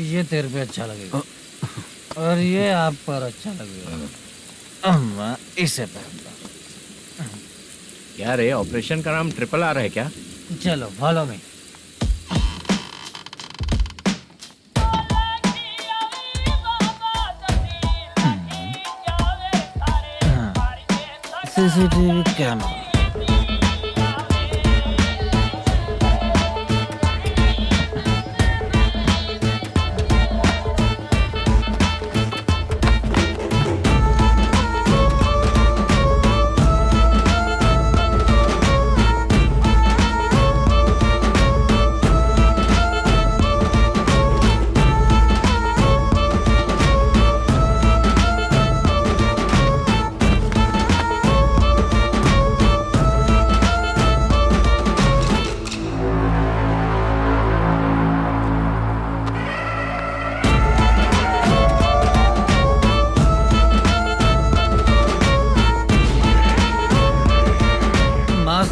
ये तेरे पे अच्छा लगेगा और ये आप पर अच्छा लगेगा। मैं इसे पहनता। क्या रे, ऑपरेशन का नाम ट्रिपल आर है क्या? चलो फॉलो मी। CCTV camera.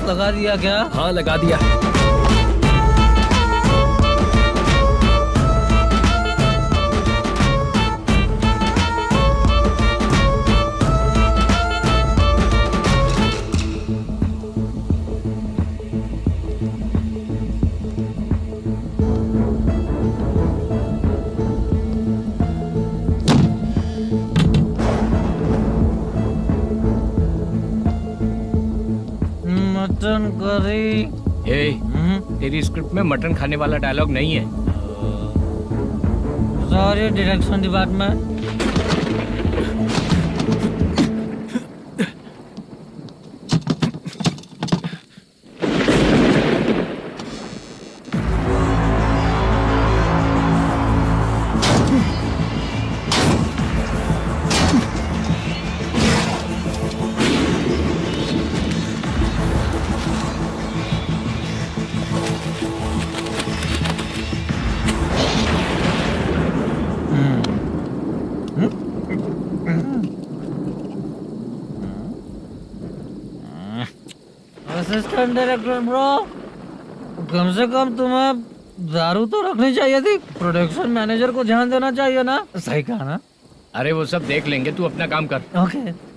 लगा दिया क्या? हाँ, लगा दिया। Mutton curry. तेरी स्क्रिप्ट में मटन खाने वाला डायलॉग नहीं है। Sorry direction department. Assistant director bro, कम से कम तुम्हें दारू तो रखनी चाहिए थी। प्रोडक्शन मैनेजर को ध्यान देना चाहिए ना। सही कहा ना? अरे वो सब देख लेंगे, तू अपना काम कर। ओके।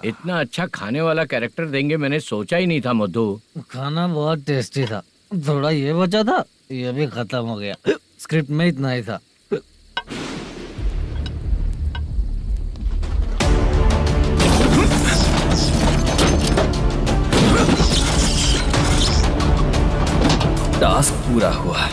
इतना अच्छा खाने वाला कैरेक्टर देंगे मैंने सोचा ही नहीं था मधु। खाना बहुत टेस्टी था। थोड़ा ये बचा था, ये भी खत्म हो गया। स्क्रिप्ट में इतना ही था। टास्क पूरा हुआ।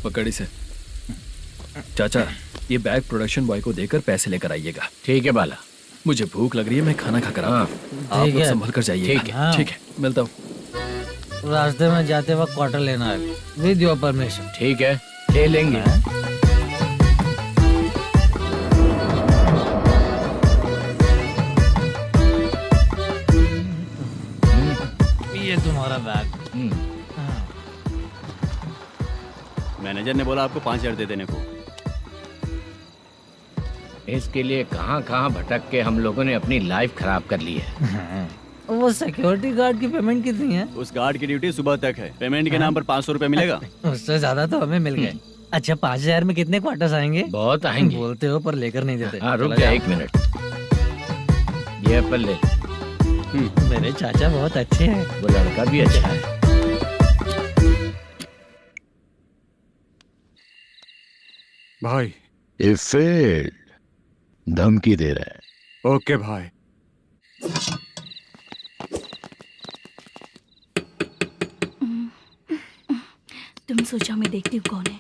पकड़ी से। चाचा, ये बैग प्रोडक्शन बॉय को देकर पैसे लेकर आइएगा। ठीक है बाला। मुझे भूख लग रही है, मैं खाना खाकर आता हूँ। आप लोग संभल कर जाइए। ठीक है। ठीक है, मिलता हूँ। रास्ते में जाते वक्त क्वार्टर लेना है विद योर परमिशन। ठीक है, ले लेंगे। ये तुम्हारा बैग। मैनेजर ने बोला आपको 5,000 दे देने को। इसके लिए कहाँ कहाँ भटक के हम लोगों ने अपनी लाइफ खराब कर ली है। वो सिक्योरिटी गार्ड की पेमेंट कितनी है? उस गार्ड की ड्यूटी सुबह तक है। पेमेंट के नाम पर 500 रुपए मिलेगा। उससे ज्यादा तो हमें मिल गए। अच्छा, 5,000 में कितने क्वार्टर्स आएंगे? बहुत आएंगे। बोलते हो पर लेकर नहीं देते। हाँ, रुक जा 1 मिनट। ये एप्पल ले। मेरे चाचा बहुत अच्छे हैं। वो लड़का भी अच्छा है। भाई It failed. धमकी दे रहा है। ओके भाई। तुम सोचो मैं देखती हूँ कौन है।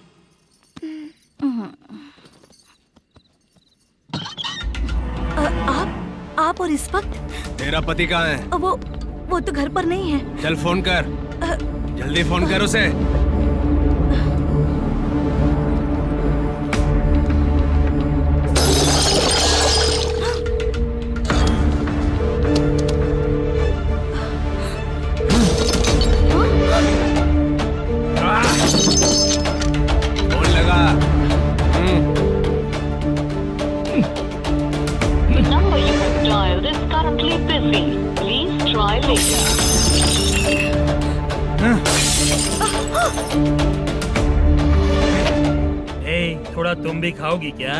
आप और इस वक्त तेरा पति कहाँ है? वो तो घर पर नहीं है। चल फोन कर, जल्दी फोन कर उसे। फोन लगा। number you have dialed is currently busy. Please try later. थोड़ा तुम भी खाओगी क्या?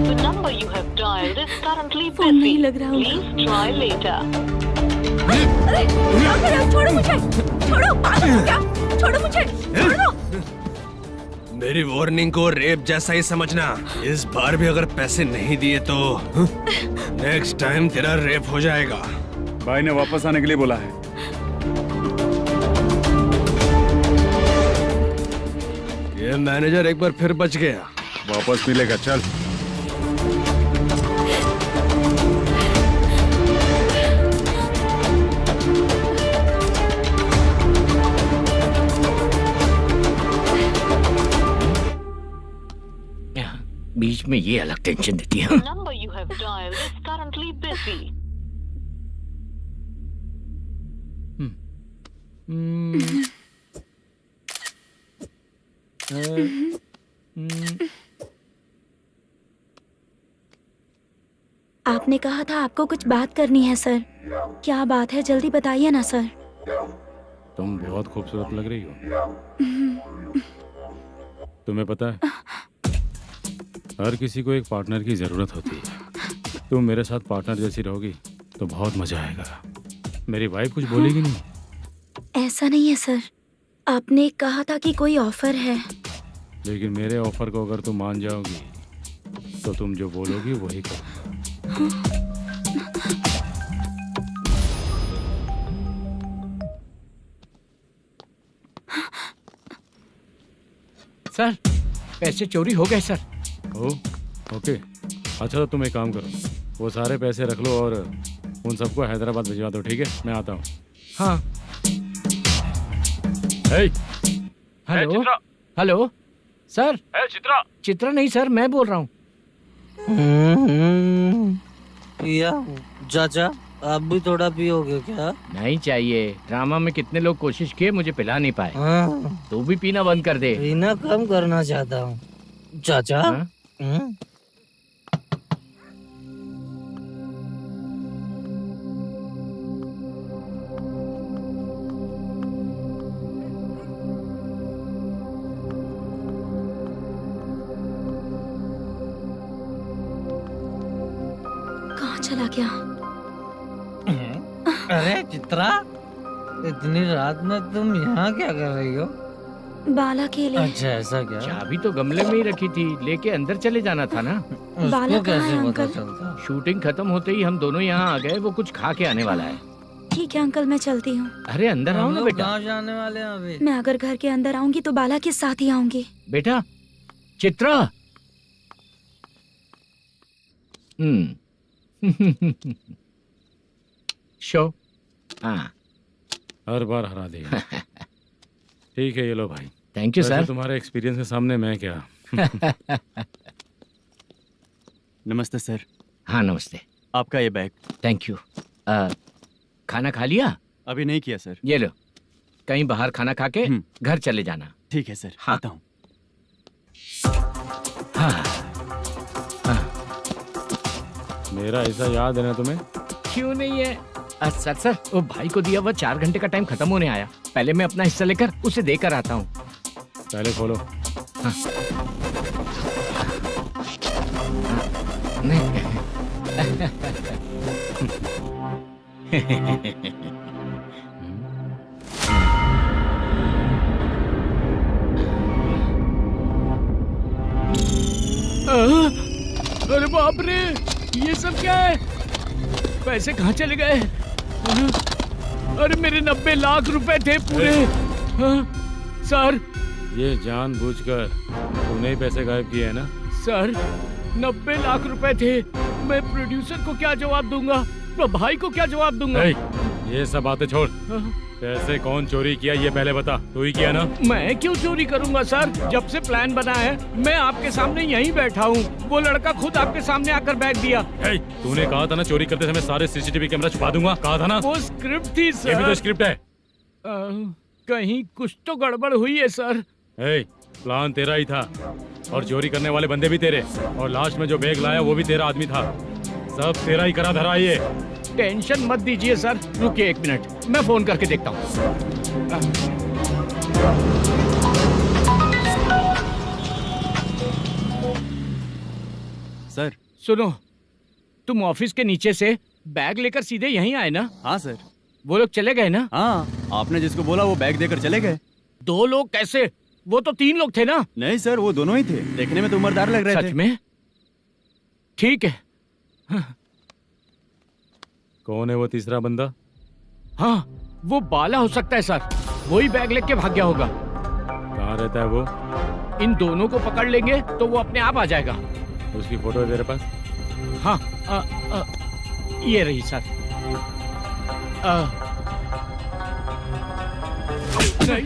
The number you have dialed is currently phone नहीं busy. लग रहा होगा। Please try later. अरे क्या कर रहे हो? छोड़ो मुझे, छोड़ो, पागल हो क्या? छोड़ो मुझे, छोड़ो। मेरी वार्निंग को रेप जैसा ही समझना। इस बार भी अगर पैसे नहीं दिए तो नेक्स्ट टाइम तेरा रेप हो जाएगा। भाई ने वापस आने के लिए बोला है। ये मैनेजर एक बार फिर बच गया। वापस मिलेगा, चल। बीच में ये अलग टेंशन देती है। The number you have dialed is currently busy. आपने कहा था आपको कुछ बात करनी है सर। क्या बात है, जल्दी बताइए ना सर। तुम बहुत खूबसूरत लग रही हो। तुम्हें पता है, हर किसी को एक पार्टनर की जरूरत होती है। तुम मेरे साथ पार्टनर जैसी रहोगी तो बहुत मजा आएगा। मेरी वाइफ कुछ बोलेगी नहीं? ऐसा नहीं है सर, आपने कहा था कि कोई ऑफर है। लेकिन मेरे ऑफर को अगर तुम मान जाओगी तो तुम जो बोलोगी वही करो। सर, पैसे चोरी हो गए सर। ओके, अच्छा तो तुम एक काम करो, वो सारे पैसे रख लो और उन सबको हैदराबाद भिजवा दो, ठीक है? मैं आता हूँ। हाँ। Hello hello sir. Chitra? Chitra नहीं सर, मैं बोल रहा हूँ। या चाचा, आप भी थोड़ा पियोगे क्या? नहीं चाहिए। ड्रामा में कितने लोग कोशिश किए, मुझे पिला नहीं पाए। तू भी पीना बंद कर दे। पीना कम करना चाहता हूँ चाचा। कहाँ चला गया? अरे चित्रा, इतनी रात में तुम यहाँ क्या कर रही हो? बाला के लिए। अच्छा ऐसा क्या? चाबी तो गमले में ही रखी थी, लेके अंदर चले जाना था ना। बाला उसको कहाँ है कैसे पता अंकल? चलता? शूटिंग खत्म होते ही हम दोनों यहाँ आ गए। वो कुछ खा के आने वाला है। ठीक है अंकल, मैं चलती हूँ। अरे अंदर आओ हम ना लोग बेटा। कहाँ जाने वाले हैं अभी? मैं अगर घर के अंदर आऊंगी तो बाला के साथ ही आऊंगी। बेटा चित्रा। शो। हाँ, हर बार हरा देगा। ठीक है, ये लो भाई। Thank you sir. तुम्हारे एक्सपीरियंस के सामने मैं क्या। नमस्ते सर। हाँ नमस्ते। आपका ये बैग। Thank you. खाना खा लिया? अभी नहीं किया सर। ये लो, कहीं बाहर खाना खा के घर चले जाना। ठीक है सर। हाँ। आता हूँ। हाँ। मेरा ऐसा याद है ना तुम्हें? क्यों नहीं है सर। सर वो भाई को दिया हुआ 4 घंटे का टाइम खत्म होने आया। पहले मैं अपना हिस्सा लेकर उसे देकर आता हूँ। पहले खोलो। हाँ। बाप रे, ये सब क्या है? पैसे कहाँ चले गए? अरे मेरे 90 लाख रुपए थे पूरे। सर, ये जानबूझकर तूने ही पैसे गायब किए हैं ना? सर 90 लाख रुपए थे। मैं प्रोड्यूसर को क्या जवाब दूंगा, तो भाई को क्या जवाब दूंगा? ये सब बातें छोड़, पैसे कौन चोरी किया ये पहले बता। तू ही किया ना? मैं क्यों चोरी करूंगा सर? जब से प्लान बना है मैं आपके सामने यहीं बैठा हूँ। वो लड़का खुद आपके सामने आकर बैग दिया। तूने कहा था ना चोरी करते समय सारे सीसीटीवी कैमरा छुपा दूंगा, कहा था ना? वो स्क्रिप्ट थी सर। ये भी तो स्क्रिप्ट है। कहीं कुछ तो गड़बड़ हुई है सर। प्लान तेरा ही था और चोरी करने वाले बंदे भी तेरे, और लास्ट में जो बैग लाया वो भी तेरा आदमी था। सब तेरा ही करा धरा ये। टेंशन मत दीजिए सर, रुकिए 1 मिनट, मैं फोन करके देखता हूँ। सर सुनो, तुम ऑफिस के नीचे से बैग लेकर सीधे यहीं आए ना? हाँ सर। वो लोग चले गए ना? हाँ, आपने जिसको बोला वो बैग देकर चले गए। 2 लोग कैसे? वो तो 3 लोग थे ना? नहीं सर, वो दोनों ही थे। देखने में तो उम्रदार लग रहे थे। सच में? ठीक है। कौन है वो तीसरा बंदा? हाँ, वो बाला हो सकता है सर। वही बैग लेके भाग गया होगा। कहाँ रहता है वो? इन दोनों को पकड़ लेंगे तो वो अपने आप आ जाएगा। उसकी फोटो है तेरे पास? हाँ, ये रही सर। नहीं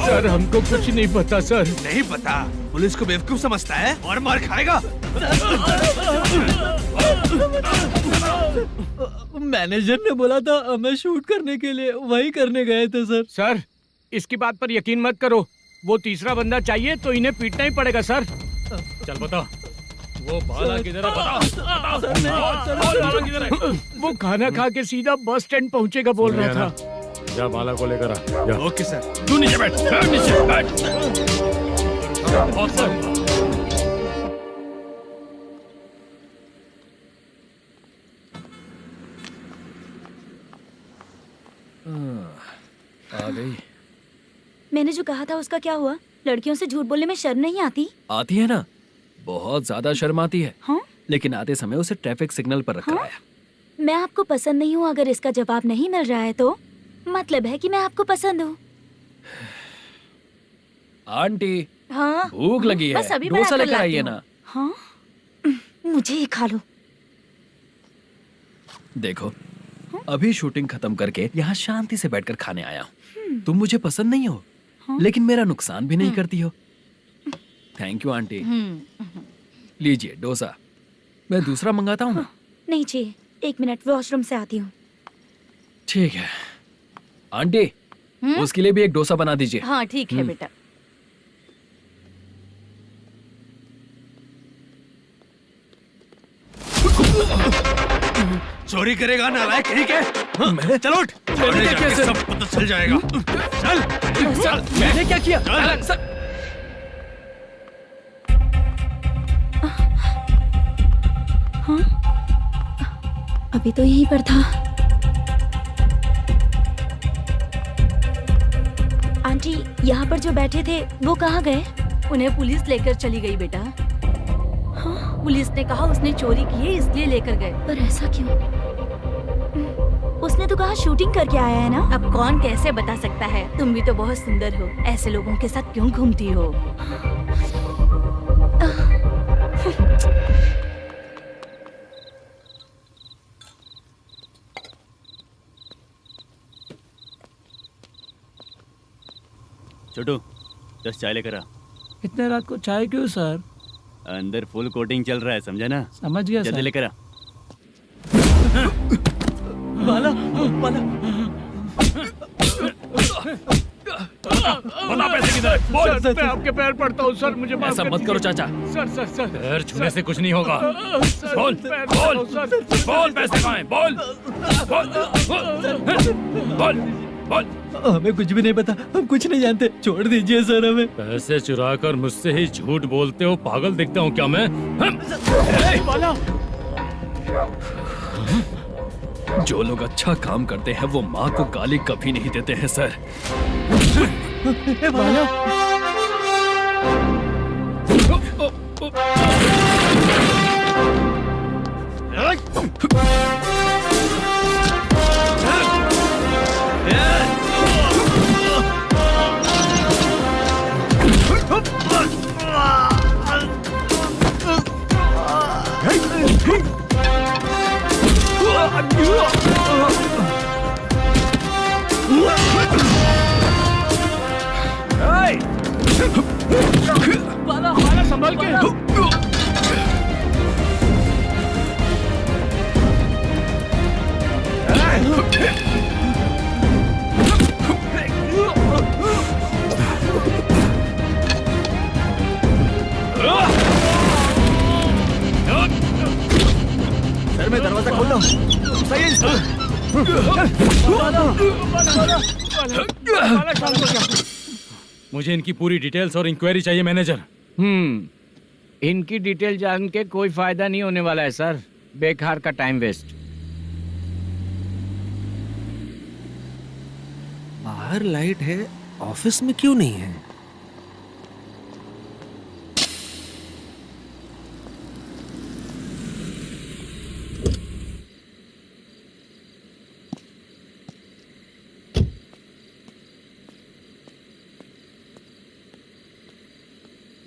सर, हमको कुछ नहीं पता सर। नहीं पता? पुलिस को बेवकूफ समझता है और मार खाएगा। मैनेजर ने बोला था हमें शूट करने के लिए, वही करने गए थे सर। सर, इसकी बात पर यकीन मत करो। वो तीसरा बंदा चाहिए तो इन्हें पीटना ही पड़ेगा सर। चल बता, वो बाला किधर है? बता। वो खाना खा के सीधा बस स्टैंड पहुंचेगा बोल रहा था। जा बाला को लेकर आ। जा। Okay sir. तू नीचे बैठ, नीचे बैठ। आ गई। मैंने जो कहा था उसका क्या हुआ? लड़कियों से झूठ बोलने में शर्म नहीं आती? आती है ना, बहुत ज्यादा शर्म आती है। हाँ? लेकिन आते समय उसे ट्रैफिक सिग्नल पर रखा है। मैं आपको पसंद नहीं हूँ अगर इसका जवाब नहीं मिल रहा है तो मतलब है कि मैं आपको पसंद हूँ। आंटी, हाँ? भूख लगी है, बस अभी डोसा बनाकर लेकर लाती आइए हूँ। ना। हाँ? मुझे ही खा लो। देखो, अभी शूटिंग खत्म करके यहाँ शांति से बैठकर खाने आया हूँ। तुम मुझे पसंद नहीं हो, लेकिन मेरा नुकसान भी नहीं करती हो। Thank you aunty. लीजिए डोसा। मैं दूसरा मंगाता हूँ ना? नहीं चाहिए, 1 मिनट, वॉशरूम से आती हूँ। ठीक है आंटी, उसके लिए भी एक डोसा बना दीजिए। हाँ ठीक है बेटा। चोरी करेगा नालायक, ठीक है? चलो उठ। मैंने क्या किया सर? सब पता चल जाएगा। चल। सर, मैंने क्या किया? सर, हाँ? अभी तो यहीं पर था। आंटी, यहाँ पर जो बैठे थे वो कहाँ गए? उन्हें पुलिस लेकर चली गई बेटा। हाँ? पुलिस ने कहा उसने चोरी की है इसलिए लेकर गए। पर ऐसा क्यों? उसने तो कहा शूटिंग करके आया है ना। अब कौन कैसे बता सकता है? तुम भी तो बहुत सुंदर हो, ऐसे लोगों के साथ क्यों घूमती हो? छोटू 10 चाय लेकर आ। इतने रात को चाय क्यों सर? अंदर फुल कोटिंग चल रहा है, समझा ना? समझ गया जल्दी सर। लेकर आ। बाला, बाला। बता पैसे किधर है? बोल। सर, मैं आपके पैर पड़ता हूँ सर, मुझे माफ ऐसा कर मत करो दीजिए। चाचा। सर पैर छूने से कुछ नहीं होगा। सर, बोल, पैर बोल, पड़ता हूँ, सर। बोल पैसे कहाँ हैं? बोल, बोल, बोल, बोल। हमें कुछ भी नहीं पता, हम कुछ नहीं जानते, छोड़ दीजिए सर हमें। पैसे चुराकर मुझसे ही झूठ बोलते हो, पागल दिखता हूँ क्या मैं? बाला। जो लोग अच्छा काम करते हैं वो माँ को गाली कभी नहीं देते हैं सर। बाला। बाला बाला संभाल के। सर मैं दरवाजा खोलता हूँ। सही है मुझे इनकी पूरी डिटेल्स और इंक्वायरी चाहिए मैनेजर। इनकी डिटेल जान के कोई फायदा नहीं होने वाला है सर, बेकार का टाइम वेस्ट। बाहर लाइट है, ऑफिस में क्यों नहीं है?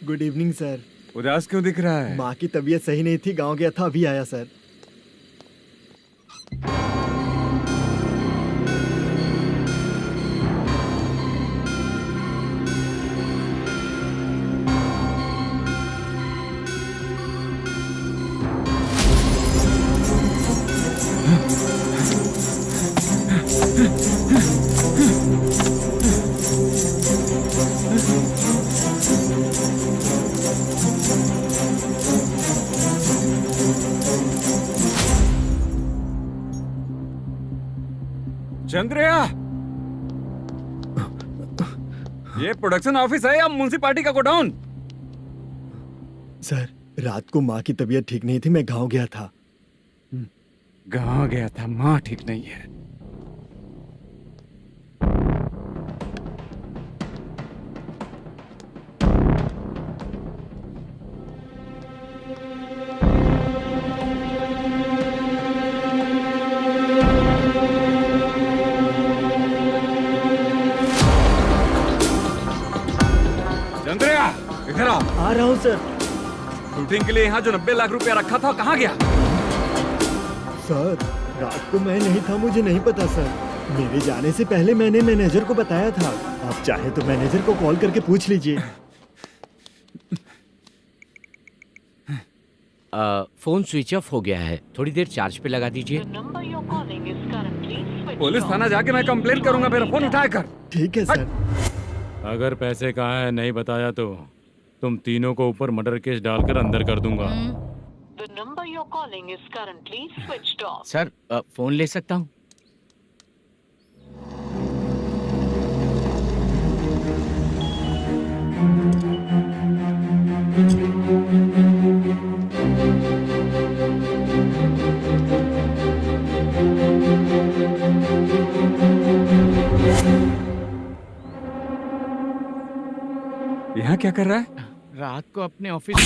Good evening sir. उदास क्यों दिख रहा है? माँ की तबीयत सही नहीं थी, गांव गया था, अभी आया सर। चंद्रया, ये प्रोडक्शन ऑफिस है या म्युनिसिपालिटी का गोडाउन? सर रात को माँ की तबीयत ठीक नहीं थी, मैं गांव गया था। गांव गया था, माँ ठीक नहीं है। चंद्रया, इधर आओ। आ रहा हूँ सर। शूटिंग के लिए यहाँ जो 90 लाख रुपया रखा था कहाँ गया? सर रात को मैं नहीं था, मुझे नहीं पता सर। मेरे जाने से पहले मैंने मैनेजर को बताया था। आप चाहे तो मैनेजर को कॉल करके पूछ लीजिए। फोन स्विच ऑफ हो गया है, थोड़ी देर चार्ज पे लगा दीजिए। पुलिस थाना जाके मैं कंप्लेंट करूंगा, मेरा फोन उठाया कर। ठीक है सर। अगर पैसे कहाँ है नहीं बताया तो तुम तीनों को ऊपर मर्डर केस डालकर अंदर कर दूंगा। The number you're calling is currently switched off. Sir phone ले सकता हूँ? यहाँ क्या कर रहा है? रात को अपने ऑफिस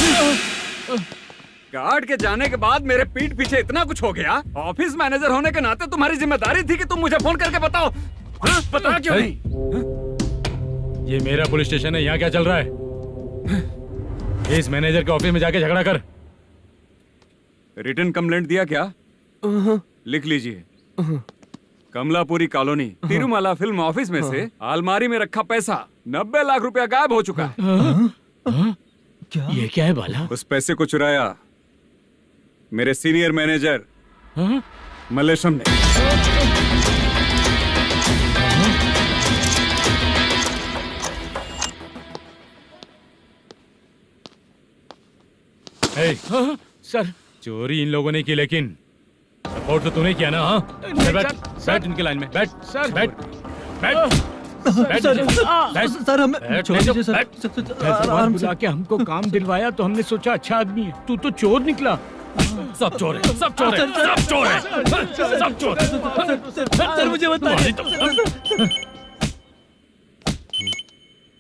गार्ड के जाने के बाद मेरे पीठ पीछे इतना कुछ हो गया। ऑफिस मैनेजर होने के नाते तुम्हारी जिम्मेदारी थी कि तुम मुझे फोन करके बताओ। हाँ? बता क्यों नहीं? ये मेरा पुलिस स्टेशन है, यहाँ क्या चल रहा है? इस मैनेजर के ऑफिस में जाके झगड़ा कर। रिटन कंप्लेंट दिया क्या? लिख लीजिए। Kamalapuri colony, Tirumala film office में से अलमारी में रखा पैसा 90 लाख रुपया गायब हो चुका है। क्या? ये क्या है बाला? उस पैसे को चुराया मेरे सीनियर मैनेजर मलेशम ने। सर चोरी इन लोगों ने की, लेकिन सपोर्ट तो तूने किया ना? हाँ बैठ, बैठ इनके लाइन में बैठ। सर बैठ बैठ सर हमें छोड़ दीजिए सर। आराम से आके हमको काम दिलवाया तो हमने सोचा अच्छा आदमी है, तू तो चोर निकला। सब चोर है, सब चोर है, सब चोर है, सब चोर है। सर मुझे बताइए।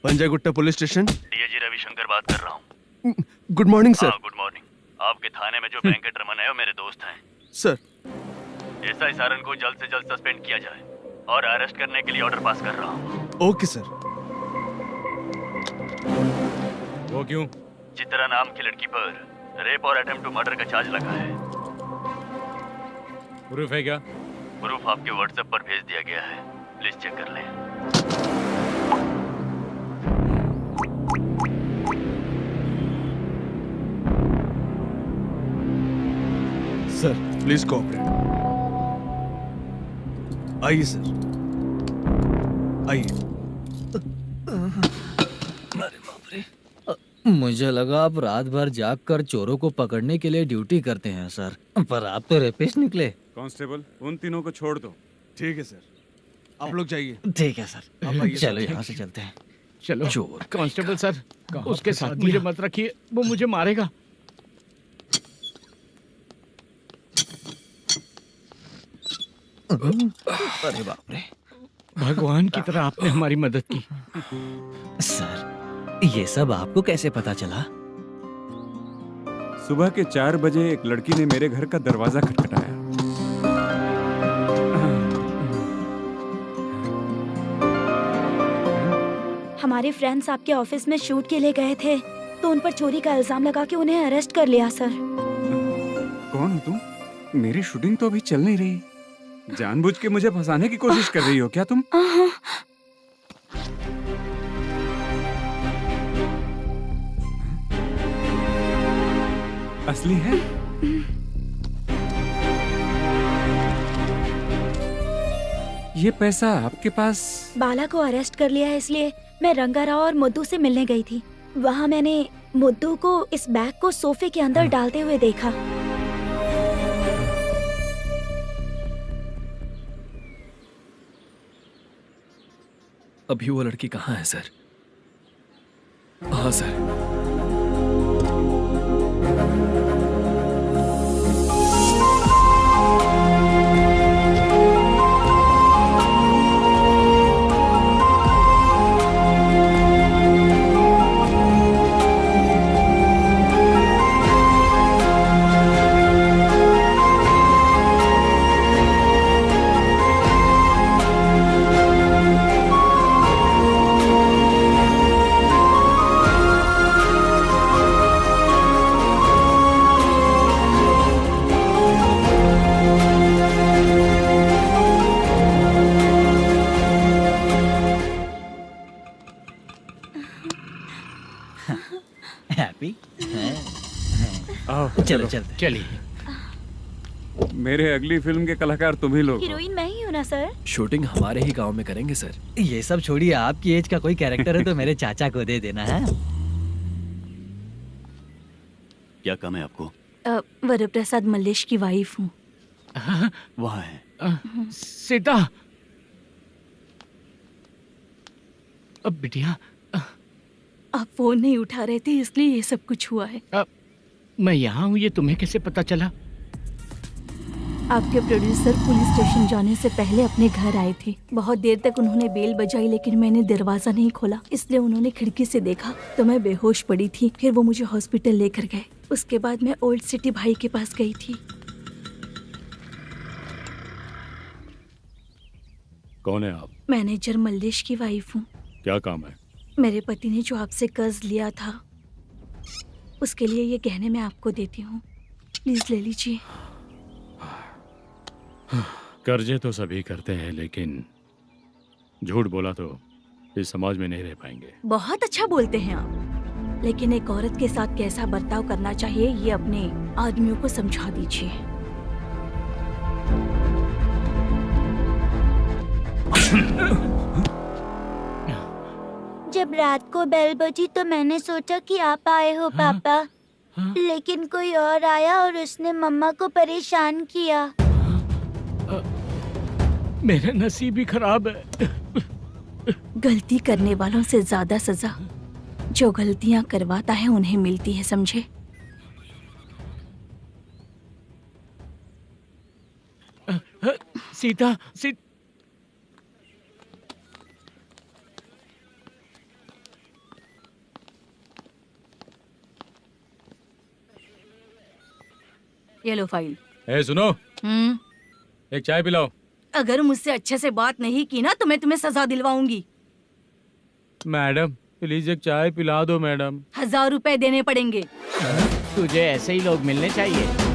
Panjagutta police station, DIG Ravishankar बात कर रहा हूँ। Good morning sir. Good morning. आपके थाने में जो वेंकट रमन है वो मेरे दोस्त हैं। सर एसआई सारन को जल्द से जल्द सस्पेंड किया जाए और अरेस्ट करने के लिए ऑर्डर पास कर रहा हूँ। Okay sir. वो क्यों? चित्रा नाम की लड़की पर रेप और अटेम्प्ट टू मर्डर का चार्ज लगा है। प्रूफ है क्या? प्रूफ आपके व्हाट्सएप पर भेज दिया गया है, प्लीज चेक कर लें। Sir please cooperate. आइए सर, आइए। मुझे लगा आप रात भर जाग कर चोरों को पकड़ने के लिए ड्यूटी करते हैं सर, पर आप तो रेपिस्ट निकले। कांस्टेबल, उन तीनों को छोड़ दो। ठीक है सर, आप लोग जाइए। ठीक है सर, आप आइए चलो सर। यहाँ से चलते हैं। चलो चोर कांस्टेबल सर, उसके साथ मुझे मत रखिए, वो मुझे मारेगा। अरे बाप रे, भगवान की तरह आपने हमारी मदद की। सर ये सब आपको कैसे पता चला? सुबह के 4 बजे एक लड़की ने मेरे घर का दरवाजा खटखटाया। हमारे फ्रेंड्स आपके ऑफिस में शूट के लिए गए थे, तो उन पर चोरी का इल्जाम लगा के उन्हें अरेस्ट कर लिया सर। कौन हो तुम? मेरी शूटिंग तो अभी चल नहीं रही। जानबूझ के मुझे फंसाने की कोशिश कर रही हो क्या तुम? असली है? ये पैसा आपके पास? बाला को अरेस्ट कर लिया है, इसलिए मैं रंगाराव और मुद्दू से मिलने गई थी। वहाँ मैंने मुद्दू को इस बैग को सोफे के अंदर डालते हुए देखा। अभी वो लड़की कहाँ है सर? हाँ सर। हैप्पी? आओ चलो चलते। चलिए। मेरे अगली फिल्म के कलाकार तुम ही लोग हो। हीरोइन मैं ही हूँ ना सर? शूटिंग हमारे ही गांव में करेंगे सर। ये सब छोड़िए, आपकी एज का कोई कैरेक्टर है तो मेरे चाचा को दे देना है। क्या काम है आपको? वरप्रसाद मल्लेश की वाइफ हूँ। वहाँ है। सीता, अब बिटिया, आप फोन नहीं उठा रहे थे, इसलिए ये सब कुछ हुआ है। मैं यहाँ हूँ, ये तुम्हें कैसे पता चला? आपके प्रोड्यूसर पुलिस स्टेशन जाने से पहले अपने घर आए थे। बहुत देर तक उन्होंने बेल बजाई, लेकिन मैंने दरवाजा नहीं खोला, इसलिए उन्होंने खिड़की से देखा तो मैं बेहोश पड़ी थी। फिर वो मुझे हॉस्पिटल लेकर गए। उसके बाद मैं ओल्ड सिटी भाई के पास गई थी। कौन है आप? मैनेजर मल्लेश की वाइफ हूँ। क्या काम है? मेरे पति ने जो आपसे कर्ज लिया था, उसके लिए ये गहने मैं आपको देती हूँ, प्लीज ले लीजिए। कर्जे तो सभी करते हैं, लेकिन झूठ बोला तो इस समाज में नहीं रह पाएंगे। बहुत अच्छा बोलते हैं आप, लेकिन एक औरत के साथ कैसा बर्ताव करना चाहिए ये अपने आदमियों को समझा दीजिए। जब रात को बेल बजी तो मैंने सोचा कि आप आए हो पापा, लेकिन कोई और आया और उसने मम्मा को परेशान किया। मेरा नसीब ही खराब है। गलती करने वालों से ज्यादा सजा जो गलतियां करवाता है उन्हें मिलती है, समझे? सीता, ये लो फाइल। ए सुनो, एक चाय पिलाओ। अगर मुझसे अच्छे से बात नहीं की ना तो मैं तुम्हें सजा दिलवाऊंगी। मैडम प्लीज एक चाय पिला दो मैडम। 1000 रुपए देने पड़ेंगे। तुझे ऐसे ही लोग मिलने चाहिए।